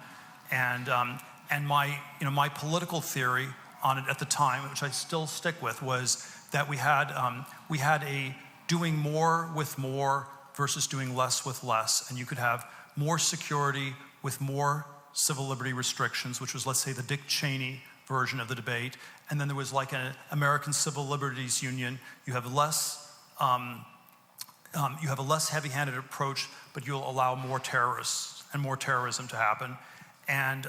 and my political theory on it at the time, which I still stick with, was that we had a doing more with more versus doing less with less, and you could have more security with more civil liberty restrictions, which was, let's say, the Dick Cheney version of the debate, and then there was like an American Civil Liberties Union. You have a less heavy-handed approach, but you'll allow more terrorists and more terrorism to happen, and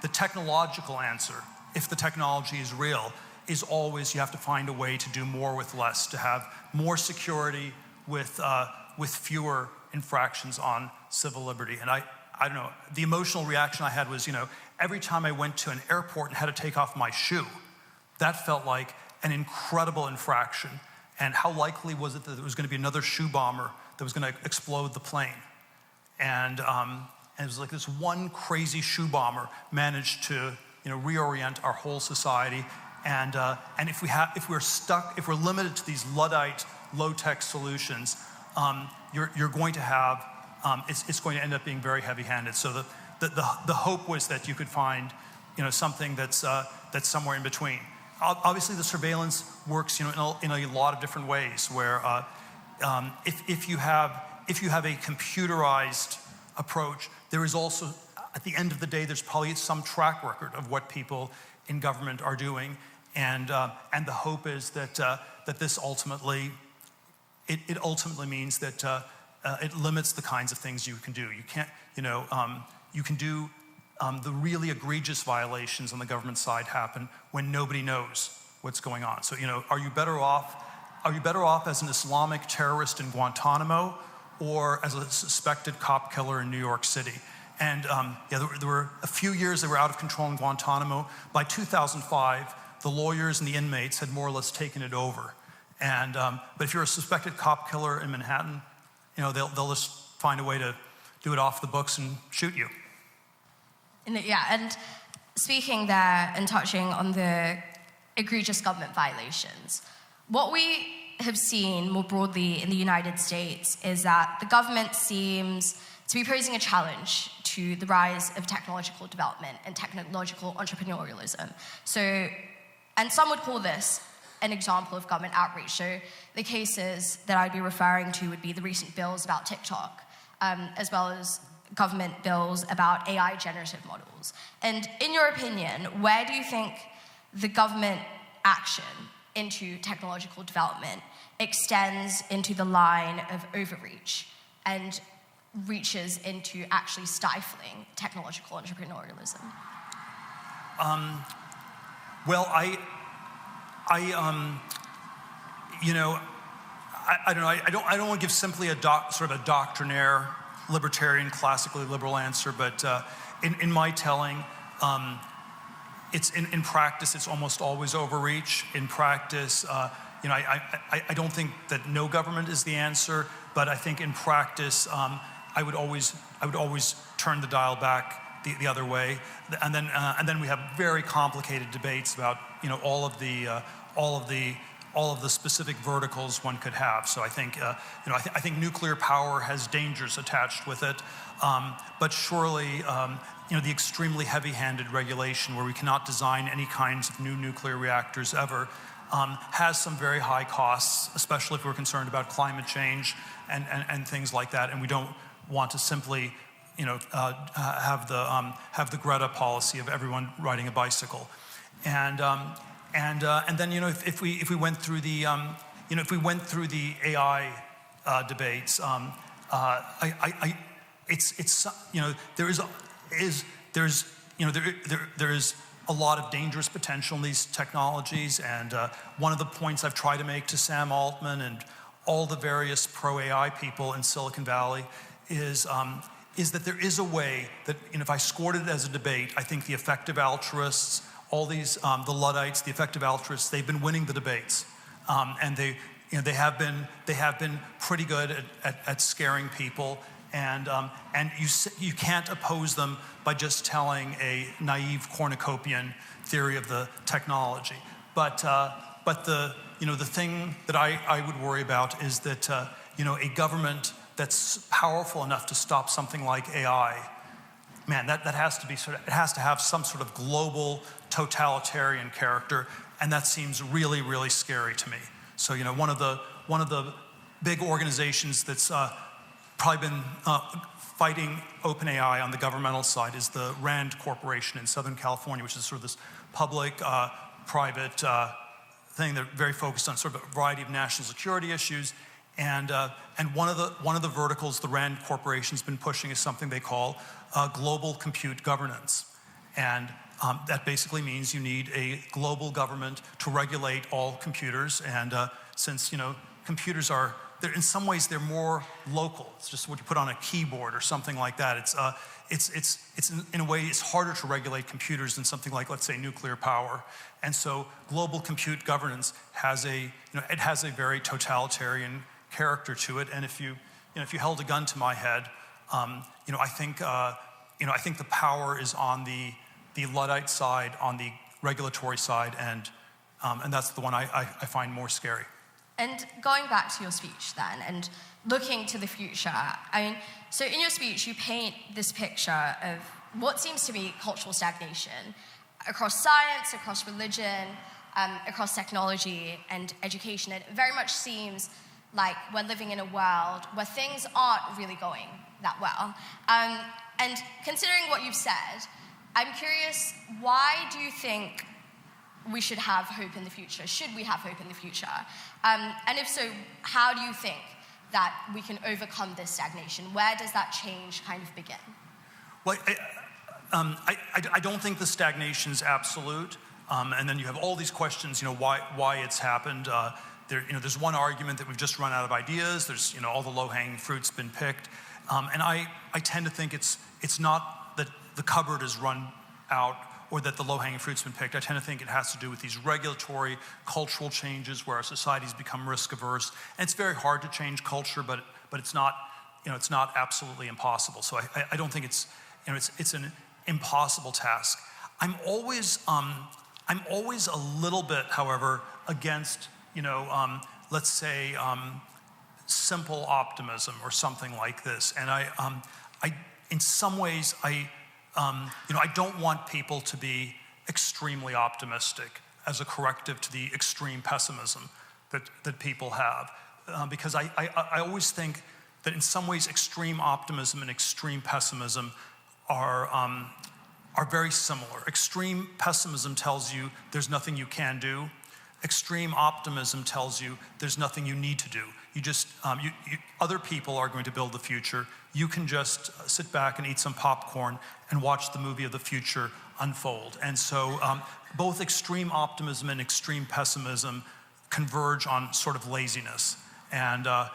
the technological answer, if the technology is real, is always you have to find a way to do more with less, to have more security with fewer infractions on civil liberty. And I don't know, the emotional reaction I had was, every time I went to an airport and had to take off my shoe, that felt like an incredible infraction. And how likely was it that there was going to be another shoe bomber that was going to explode the plane? And it was like this one crazy shoe bomber managed to reorient our whole society. And if we're limited to these Luddite low-tech solutions, you're going to have it's going to end up being very heavy-handed. So the hope was that you could find something that's somewhere in between. Obviously, the surveillance works in a lot of different ways. Where if you have a computerized approach, there is also, at the end of the day, there's probably some track record of what people in government are doing, and the hope is that this ultimately means that it limits the kinds of things you can do. You can't, you can do the really egregious violations on the government side happen when nobody knows what's going on. So, are you better off as an Islamic terrorist in Guantanamo, or as a suspected cop killer in New York City? And there were a few years they were out of control in Guantanamo. By 2005, the lawyers and the inmates had more or less taken it over. And but if you're a suspected cop killer in Manhattan, they'll just find a way to do it off the books and shoot you. And speaking there and touching on the egregious government violations, what we have seen more broadly in the United States is that the government seems to be posing a challenge to the rise of technological development and technological entrepreneurialism. And some would call this an example of government outreach. So the cases that I'd be referring to would be the recent bills about TikTok, as well as government bills about AI generative models. And in your opinion, where do you think the government action into technological development extends into the line of overreach and reaches into actually stifling technological entrepreneurialism? Well, I don't know. I don't want to give simply a sort of a doctrinaire, libertarian, classically liberal answer, but in my telling, it's in practice, it's almost always overreach. In practice, I don't think that no government is the answer, but I think in practice, I would always turn the dial back the other way, and then we have very complicated debates about all of the specific verticals one could have. So I think I think nuclear power has dangers attached with it, but surely the extremely heavy-handed regulation where we cannot design any kinds of new nuclear reactors ever has some very high costs, especially if we're concerned about climate change and things like that, and we don't want to simply have the Greta policy of everyone riding a bicycle, and then if we went through the AI debates, there is a lot of dangerous potential in these technologies, and one of the points I've tried to make to Sam Altman and all the various pro-AI people in Silicon Valley is that there is a way that, if I scored it as a debate, I think the effective altruists, all these, the Luddites, the effective altruists, they've been winning the debates, and they have been pretty good at scaring people, and you can't oppose them by just telling a naive cornucopian theory of the technology. But the thing that I would worry about is that a government that's powerful enough to stop something like AI, man, that has to be it has to have some sort of global totalitarian character, and that seems really, really scary to me. So one of the big organizations that's probably been fighting OpenAI on the governmental side is the RAND Corporation in Southern California, which is sort of this public-private thing that very focused on sort of a variety of national security issues. And one of the verticals the RAND Corporation's been pushing is something they call global compute governance, and that basically means you need a global government to regulate all computers. And since computers are, in some ways they're more local. It's just what you put on a keyboard or something like that. It's in a way it's harder to regulate computers than something like, let's say, nuclear power. And so global compute governance has a very totalitarian character to it, and if you held a gun to my head, I think the power is on the Luddite side, on the regulatory side, and that's the one I find more scary. And going back to your speech then, and looking to the future, so in your speech you paint this picture of what seems to be cultural stagnation across science, across religion, across technology and education. It very much seems like we're living in a world where things aren't really going that well. And considering what you've said, I'm curious, why do you think we should have hope in the future? Should we have hope in the future? And if so, how do you think that we can overcome this stagnation? Where does that change kind of begin? Well, I don't think the stagnation is absolute. And then you have all these questions, why it's happened. There's one argument that we've just run out of ideas. There's, all the low-hanging fruit's been picked. And I tend to think it's not that the cupboard is run out or that the low-hanging fruit's been picked. I tend to think it has to do with these regulatory, cultural changes where our societies become risk-averse. And it's very hard to change culture, but but it's not, it's not absolutely impossible. So I don't think it's, it's an impossible task. I'm always a little bit, however, against, let's say, simple optimism or something like this. And in some ways, I don't want people to be extremely optimistic as a corrective to the extreme pessimism that people have. Because I always think that in some ways extreme optimism and extreme pessimism are very similar. Extreme pessimism tells you there's nothing you can do. Extreme optimism tells you there's nothing you need to do. You just, other people are going to build the future. You can just sit back and eat some popcorn and watch the movie of the future unfold. And so both extreme optimism and extreme pessimism converge on sort of laziness. And I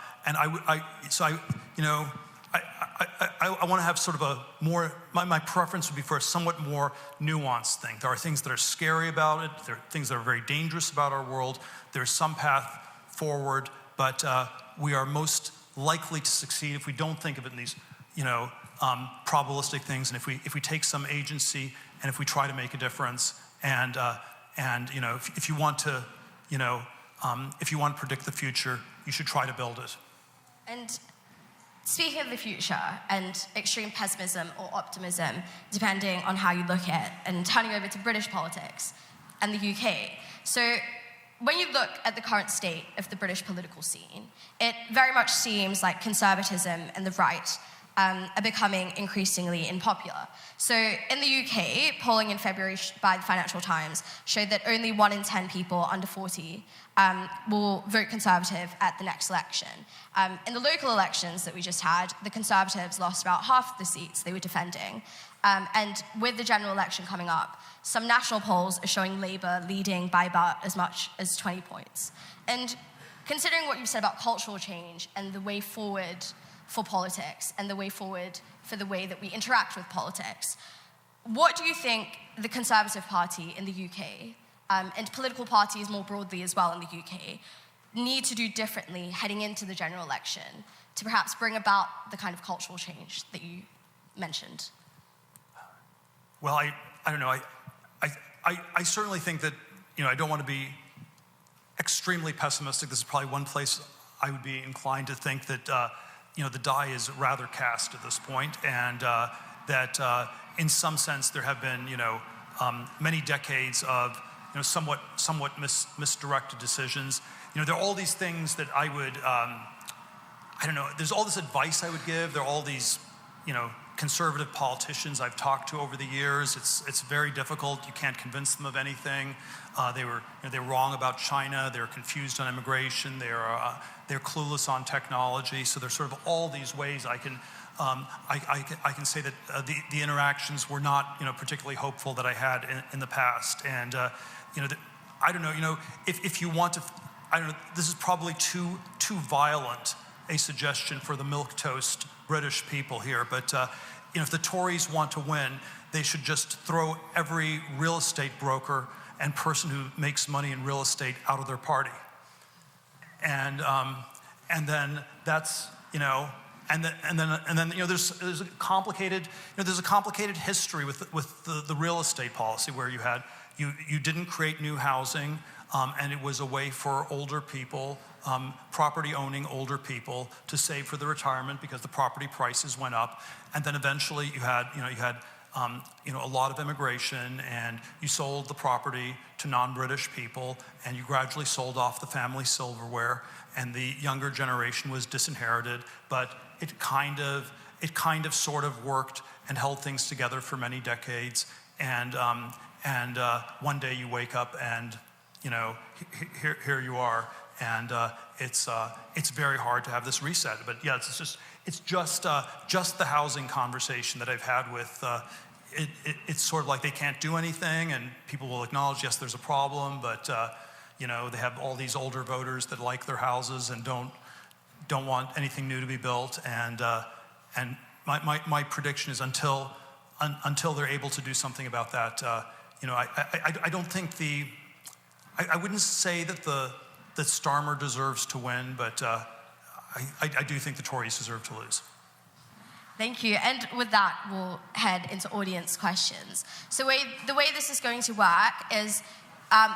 want to have sort of a more, my preference would be for a somewhat more nuanced thing. There are things that are scary about it. There are things that are very dangerous about our world. There's some path forward, but we are most likely to succeed if we don't think of it in these, probabilistic things, and if we take some agency and if we try to make a difference, and if you want to, if you want to predict the future, you should try to build it. And speaking of the future and extreme pessimism or optimism, depending on how you look at it, and turning over to British politics and the UK. So when you look at the current state of the British political scene, it very much seems like conservatism and the right are becoming increasingly unpopular. So in the UK, polling in February by the Financial Times showed that only 1 in 10 people under 40 will vote Conservative at the next election. In the local elections that we just had, the Conservatives lost about half of the seats they were defending. And with the general election coming up, some national polls are showing Labour leading by about as much as 20 points. And considering what you've said about cultural change and the way forward for politics and the way forward for the way that we interact with politics, what do you think the Conservative Party in the UK, and political parties more broadly as well in the UK, need to do differently heading into the general election to perhaps bring about the kind of cultural change that you mentioned? Well, I don't know. I certainly think that, I don't want to be extremely pessimistic. This is probably one place I would be inclined to think that, the die is rather cast at this point, and that in some sense there have been, many decades of, somewhat misdirected decisions. There are all these things that I would, there's all this advice I would give. There are all these, conservative politicians I've talked to over the years. It's very difficult. You can't convince them of anything. They were wrong about China. They're confused on immigration. They're clueless on technology. So there's sort of all these ways I can say that the interactions were not particularly hopeful that I had in the past. And I don't know. If you want to, I don't know. This is probably too violent a suggestion for the milquetoast British people here, but if the Tories want to win, they should just throw every real estate broker and person who makes money in real estate out of their party, and then that's and then there's a complicated history with the real estate policy where you didn't create new housing, and it was a way for older people. Property-owning older people to save for the retirement because the property prices went up, and then eventually you had a lot of immigration, and you sold the property to non-British people, and you gradually sold off the family silverware, and the younger generation was disinherited, but it kind of sort of worked and held things together for many decades, and one day you wake up and here you are. And it's very hard to have this reset. But yeah, it's just the housing conversation that I've had with. It's sort of like they can't do anything, and people will acknowledge, yes, there's a problem, but they have all these older voters that like their houses and don't want anything new to be built. And my prediction is until they're able to do something about that, I don't think I wouldn't say that Starmer deserves to win, but I do think the Tories deserve to lose. Thank you. And with that, we'll head into audience questions. So the way this is going to work is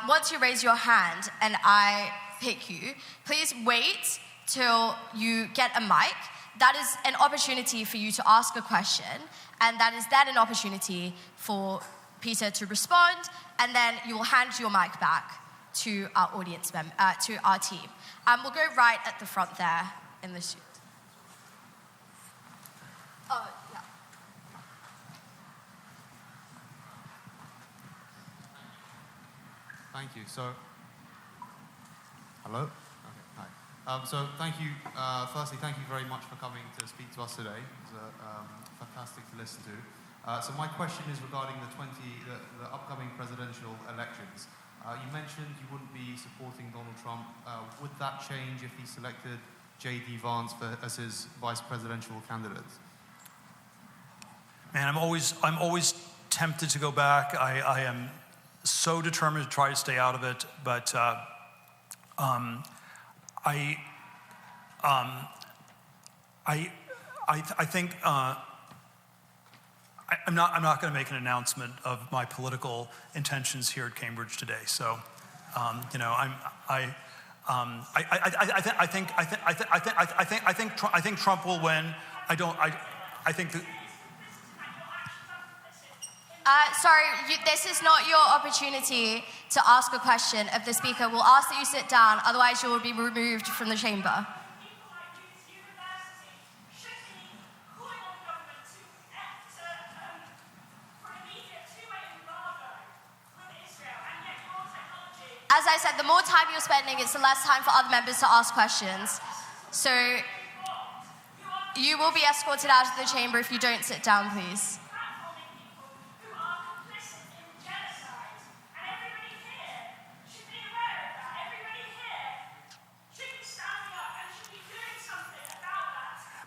once you raise your hand and I pick you, please wait till you get a mic. That is an opportunity for you to ask a question, and that is then an opportunity for Peter to respond, and then you will hand your mic back to our to our team. We'll go right at the front there in the suit. Oh, yeah. Thank you. So, hello? Okay, hi. So thank you, firstly, thank you very much for coming to speak to us today. It was fantastic to listen to. So my question is regarding the upcoming presidential elections. You mentioned you wouldn't be supporting Donald Trump. Would that change if he selected J.D. Vance as his vice presidential candidate? Man, I'm always tempted to go back. I am so determined to try to stay out of it, but I think I'm not going to make an announcement of my political intentions here at Cambridge today. So, you know, I think Trump will win. I think that. Sorry, this is not your opportunity to ask a question of the speaker. We'll ask that you sit down, otherwise you will be removed from the chamber. As I said, the more time you're spending, it's the less time for other members to ask questions. So you will be escorted out of the chamber if you don't sit down, please.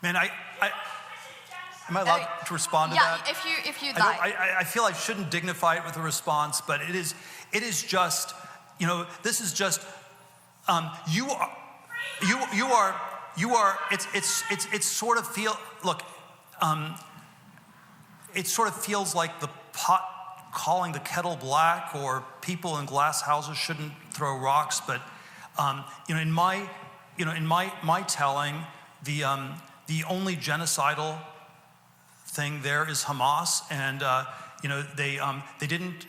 Man, am I allowed to respond to that? Yeah, if you'd like. I feel I shouldn't dignify it with a response, but it is just, you know, this is just, it's sort of it sort of feels like the pot calling the kettle black, or people in glass houses shouldn't throw rocks, but, in my telling, the only genocidal thing there is Hamas, and they didn't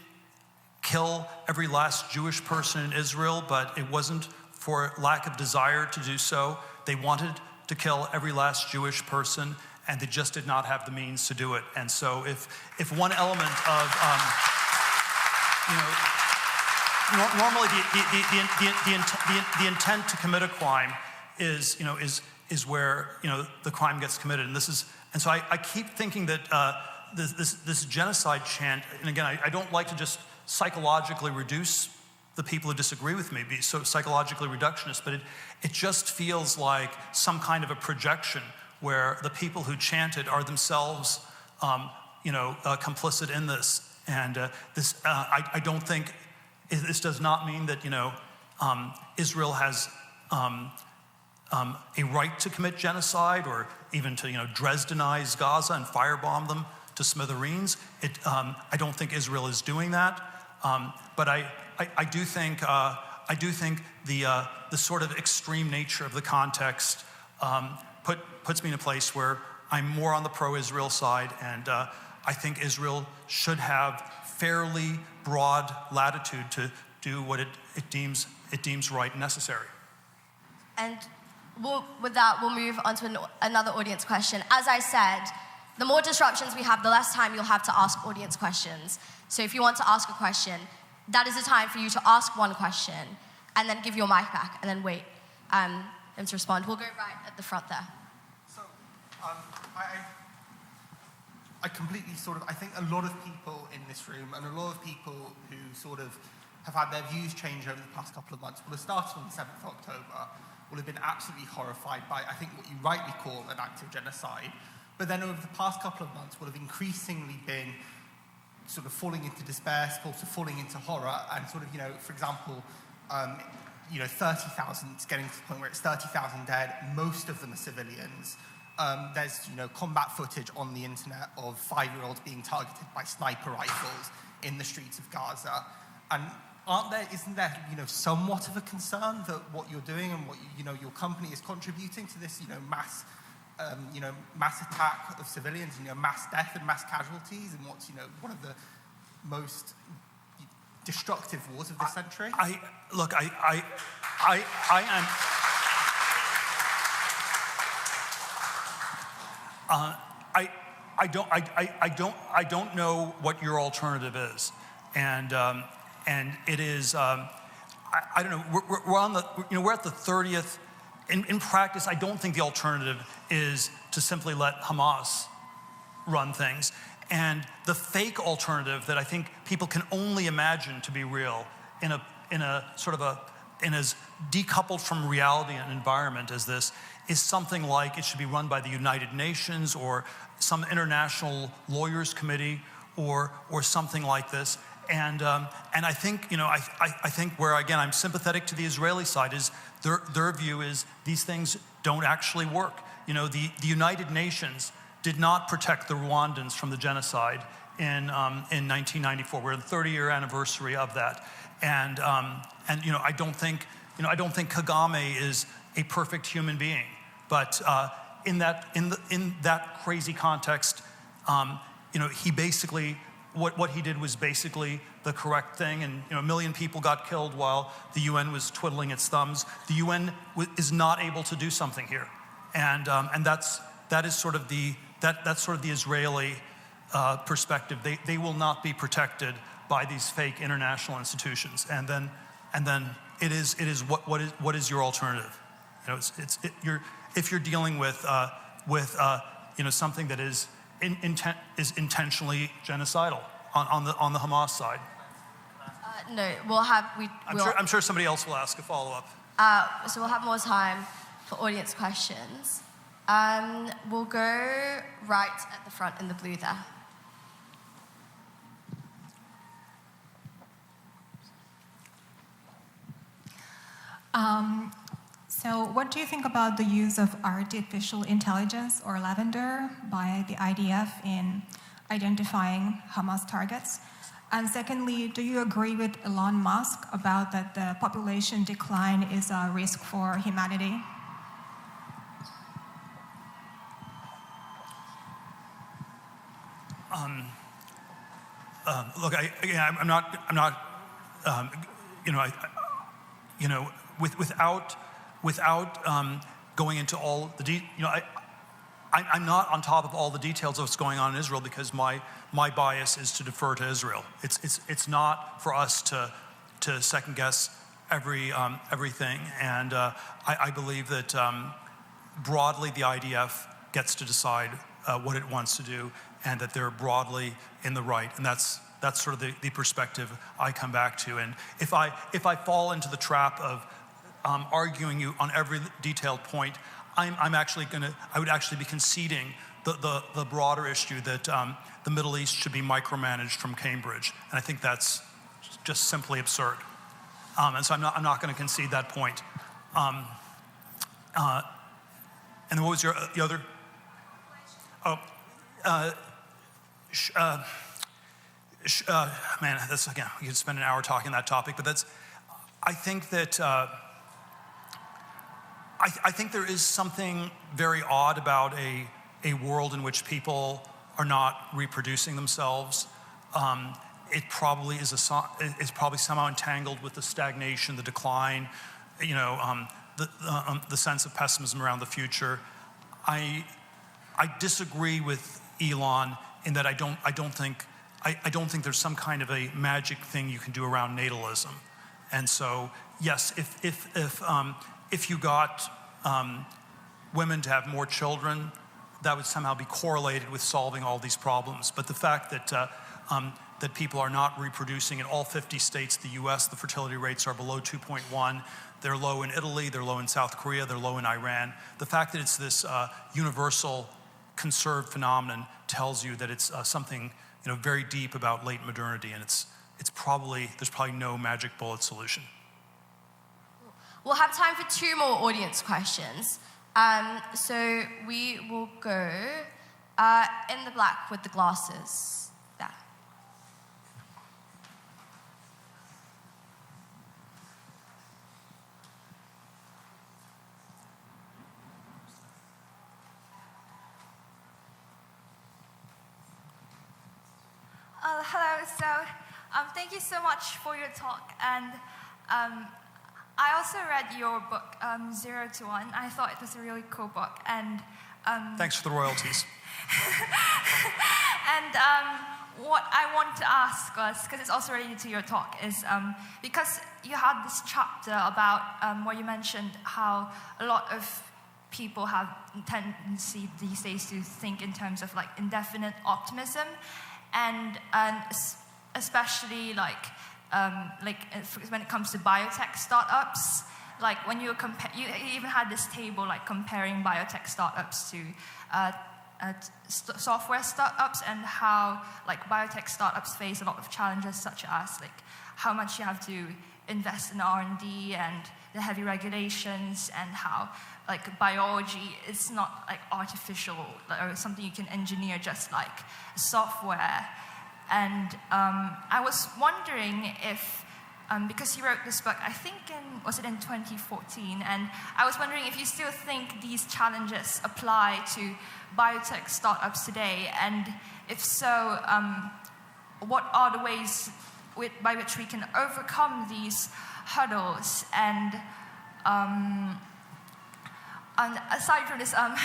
kill every last Jewish person in Israel, but it wasn't for lack of desire to do so. They wanted to kill every last Jewish person, and they just did not have the means to do it. And so, if one element of normally the intent to commit a crime is where the crime gets committed, and so I keep thinking that this genocide chant, and again I don't like to just psychologically reduce the people who disagree with me, be so psychologically reductionist, but it just feels like some kind of a projection where the people who chant it are themselves complicit in this, and I don't think this does not mean that Israel has a right to commit genocide, or even to Dresdenize Gaza and firebomb them to smithereens. I don't think Israel is doing that, but I do think the sort of extreme nature of the context puts me in a place where I'm more on the pro-Israel side, and I think Israel should have fairly broad latitude to do what it deems right and necessary. And with that, we'll move on to another audience question. As I said, the more disruptions we have, the less time you'll have to ask audience questions. So if you want to ask a question, that is the time for you to ask one question, and then give your mic back, and then wait them to respond. We'll go right at the front there. So, I completely I think a lot of people in this room, and a lot of people who sort of have had their views change over the past couple of months, will have started on the 7th of October, will have been absolutely horrified by, I think, what you rightly call an act of genocide, but then over the past couple of months will have increasingly been sort of falling into despair, also falling into horror, and sort of, for example, 30,000, it's getting to the point where it's 30,000 dead, most of them are civilians. There's combat footage on the internet of 5-year-olds being targeted by sniper rifles in the streets of Gaza. And isn't there somewhat of a concern that what you're doing and what your company is contributing to this mass attack of civilians, mass death and mass casualties, and what's one of the most destructive wars of this century? I don't know what your alternative is, and it is I don't know. We're at the 30th. In practice, I don't think the alternative is to simply let Hamas run things. And the fake alternative that I think people can only imagine to be real in as decoupled from reality and environment as this is something like it should be run by the United Nations or some international lawyers committee or something like this. And I think I think where again I'm sympathetic to the Israeli side is their view is these things don't actually work. The United Nations did not protect the Rwandans from the genocide in 1994. We're the 30-year anniversary of that, and I don't think Kagame is a perfect human being, but in that crazy context, he basically what he did was basically the correct thing, and 1 million people got killed while the UN was twiddling its thumbs. The UN is not able to do something here, and that's sort of the Israeli perspective. They will not be protected by these fake international institutions. And then it is what is your alternative? If you're dealing with something that is intentionally genocidal on the Hamas side. No, I'm sure somebody else will ask a follow-up. So we'll have more time for audience questions. We'll go right at the front in the blue there. So what do you think about the use of artificial intelligence or lavender by the IDF in identifying Hamas targets? And secondly, do you agree with Elon Musk about that the population decline is a risk for humanity? Look, I'm not, without going into all the I'm not on top of all the details of what's going on in Israel because my bias is to defer to Israel. It's not for us to second guess everything, and I believe that broadly the IDF gets to decide what it wants to do, and that they're broadly in the right, and that's sort of the perspective I come back to. And if I fall into the trap of arguing you on every detailed point, I would actually be conceding the broader issue that the Middle East should be micromanaged from Cambridge, and I think that's just simply absurd. And so I'm not going to concede that point. And then what was the other? Man, that's again, we could spend an hour talking that topic, but I think that I think there is something very odd about a world in which people are not reproducing themselves. It probably is probably somehow entangled with the stagnation, the decline, the sense of pessimism around the future. I disagree with Elon in that I don't think there's some kind of a magic thing you can do around natalism. And so yes, if you got women to have more children, that would somehow be correlated with solving all these problems. But the fact that people are not reproducing in all 50 states, the US, the fertility rates are below 2.1. They're low in Italy, they're low in South Korea, they're low in Iran. The fact that it's this universal conserved phenomenon tells you that it's something very deep about late modernity, and there's probably no magic bullet solution. We'll have time for 2 more audience questions. So we will go in the black with the glasses. There. Hello, so thank you so much for your talk, and I also read your book, 0 to 1. I thought it was a really cool book, and Thanks for the royalties. and what I want to ask was, because it's also related to your talk, is because you had this chapter about where you mentioned how a lot of people have tendency these days to think in terms of like indefinite optimism, and especially like when it comes to biotech startups. Like when you even had this table like comparing biotech startups to software startups, and how like biotech startups face a lot of challenges, such as like how much you have to invest in R&D and the heavy regulations, and how like biology is not like artificial or something you can engineer just like software. And I was wondering if, because you wrote this book, I think was it in 2014, and I was wondering if you still think these challenges apply to biotech startups today, and if so, what are the ways by which we can overcome these hurdles? And aside from this, a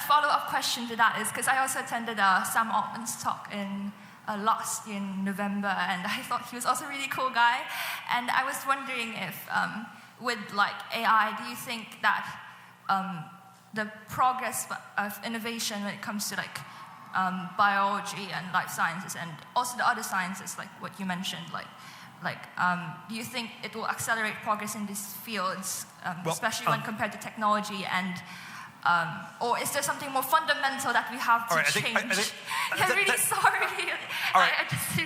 follow-up question to that is, because I also attended Sam Altman's talk last year in November, and I thought he was also a really cool guy. And I was wondering if, with like AI, do you think that the progress of innovation when it comes to like biology and life sciences, and also the other sciences, like what you mentioned, do you think it will accelerate progress in these fields, especially when compared to technology, and or is there something more fundamental that we have to change? I'm really sorry. All right.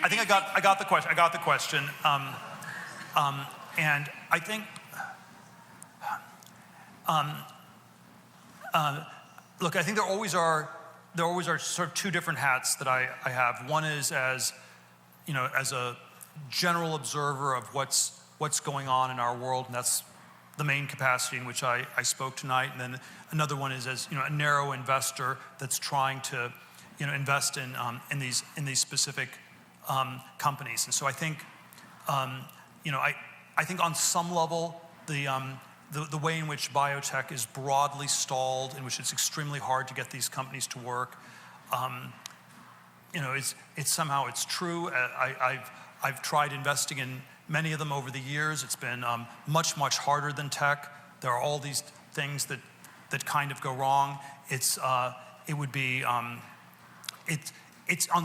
I think I got the question. And I think, look, I think there always are sort of 2 different hats that I have. One is as a general observer of what's going on in our world, and that's the main capacity in which I spoke tonight. And then another one is as a narrow investor that's trying to invest in these specific companies. And so I think I think on some level the way in which biotech is broadly stalled, in which it's extremely hard to get these companies to work, it's somehow true. I've tried investing in many of them over the years. It's been much harder than tech. There are all these things that kind of go wrong. It's on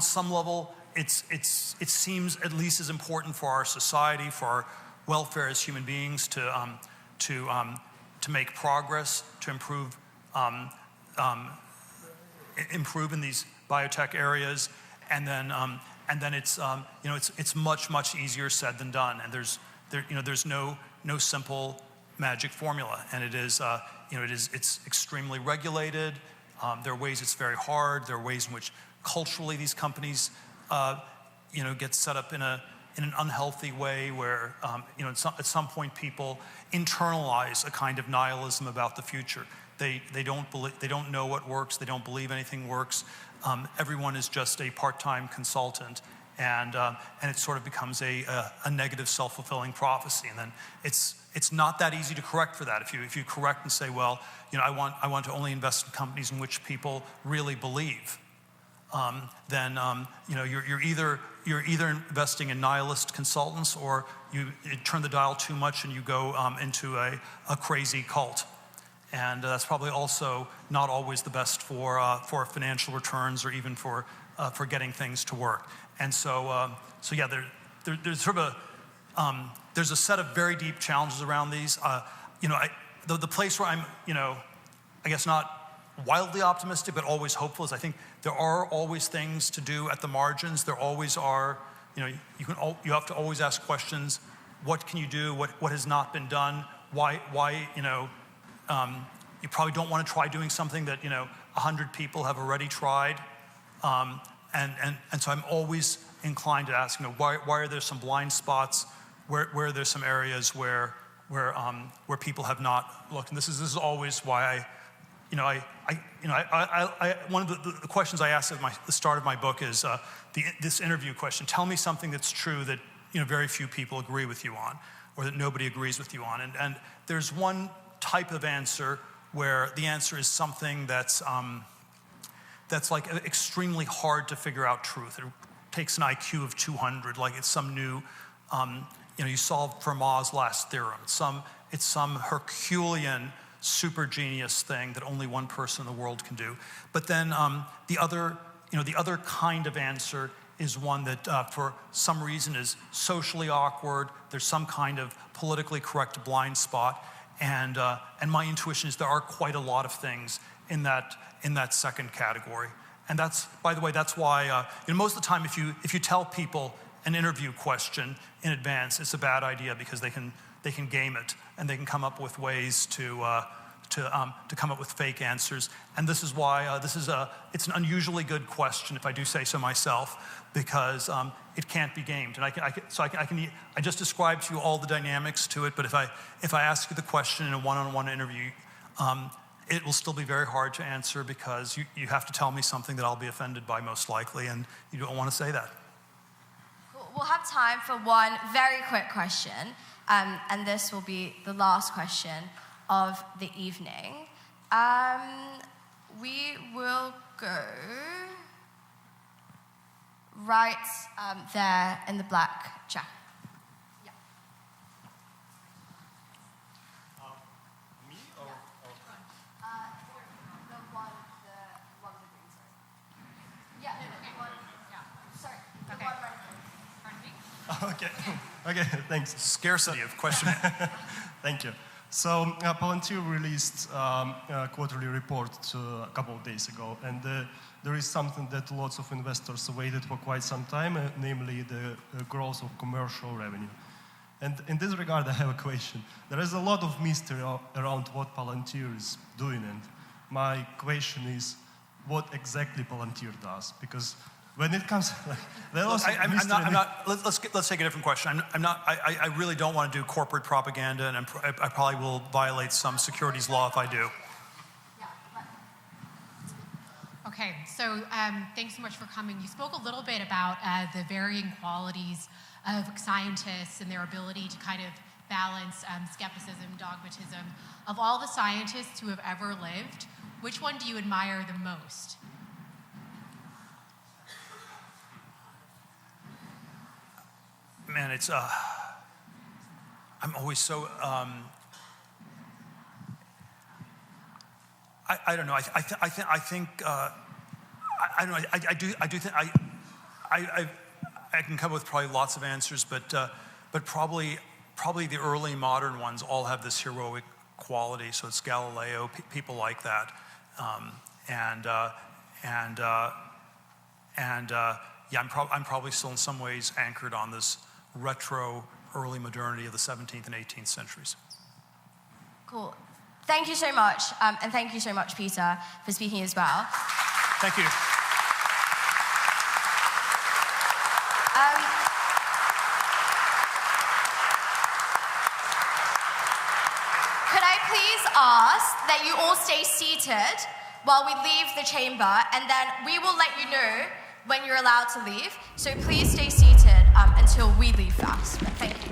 some level it seems at least as important for our society, for our welfare as human beings, to make progress, to improve in these biotech areas, and then it's much easier said than done. And there's no simple magic formula, and it's extremely regulated. There are ways it's very hard. There are ways in which culturally these companies get set up in an unhealthy way, where at some point people internalize a kind of nihilism about the future. They don't know what works. They don't believe anything works. Everyone is just a part-time consultant, and it sort of becomes a negative self-fulfilling prophecy. And then it's not that easy to correct for that. If you correct and say, well, I want to only invest in companies in which people really believe, then you're either investing in nihilist consultants, or you turn the dial too much and you go into a crazy cult. And that's probably also not always the best for financial returns, or even for getting things to work. And so yeah, there's sort of there's a set of very deep challenges around these. The place where I'm I guess not wildly optimistic, but always hopeful, is I think there are always things to do at the margins. There always are. You have to always ask questions. What can you do? What has not been done? why you probably don't want to try doing something that 100 people have already tried, and so I'm always inclined to ask, why are there some blind spots, where there's some areas where people have not looked, and this is always why one of the questions I asked at the start of my book is this interview question. Tell me something that's true that very few people agree with you on, or that nobody agrees with you on. And there's one type of answer where the answer is something that's like extremely hard to figure out truth. It takes an IQ of 200, like it's some new, you solved Fermat's last theorem. It's some Herculean super genius thing that only one person in the world can do. But then the other kind of answer is one that for some reason is socially awkward. There's some kind of politically correct blind spot, and my intuition is there are quite a lot of things in that second category. And that's, by the way, that's why most of the time if you tell people an interview question in advance, it's a bad idea, because they can game it and they can come up with ways to come up with fake answers. And this is why it's an unusually good question, if I do say so myself, because it can't be gamed. And I just described to you all the dynamics to it, but if I ask you the question in a one-on-one interview, it will still be very hard to answer, because you have to tell me something that I'll be offended by most likely, and you don't want to say that. We'll have time for one very quick question, and this will be the last question of the evening. We will go right there in the black jacket. Yeah. Me or? The one with the green, sorry. Yeah, no, one. Yeah. Sorry. The one right in front of me. Okay, thanks. Scarcity of question. Thank you. So Palantir released a quarterly report a couple of days ago, and there is something that lots of investors waited for quite some time, namely the growth of commercial revenue. And in this regard, I have a question. There is a lot of mystery around what Palantir is doing, and my question is, what exactly Palantir does? Because when it comes, let's take a different question. I really don't want to do corporate propaganda, and I probably will violate some securities law if I do. Okay, so thanks so much for coming. You spoke a little bit about the varying qualities of scientists and their ability to kind of balance skepticism, dogmatism. Of all the scientists who have ever lived, which one do you admire the most? Man, it's I'm always so I don't know. I think I don't know. I do think I can come up with probably lots of answers, but probably the early modern ones all have this heroic quality. So it's Galileo, people like that, yeah, I'm probably still in some ways anchored on this retro early modernity of the 17th and 18th centuries. Cool. Thank you so much, and thank you so much, Peter, for speaking as well. Thank you. Could I please ask that you all stay seated while we leave the chamber, and then we will let you know when you're allowed to leave. So please stay seated until we leave fast. Thank you.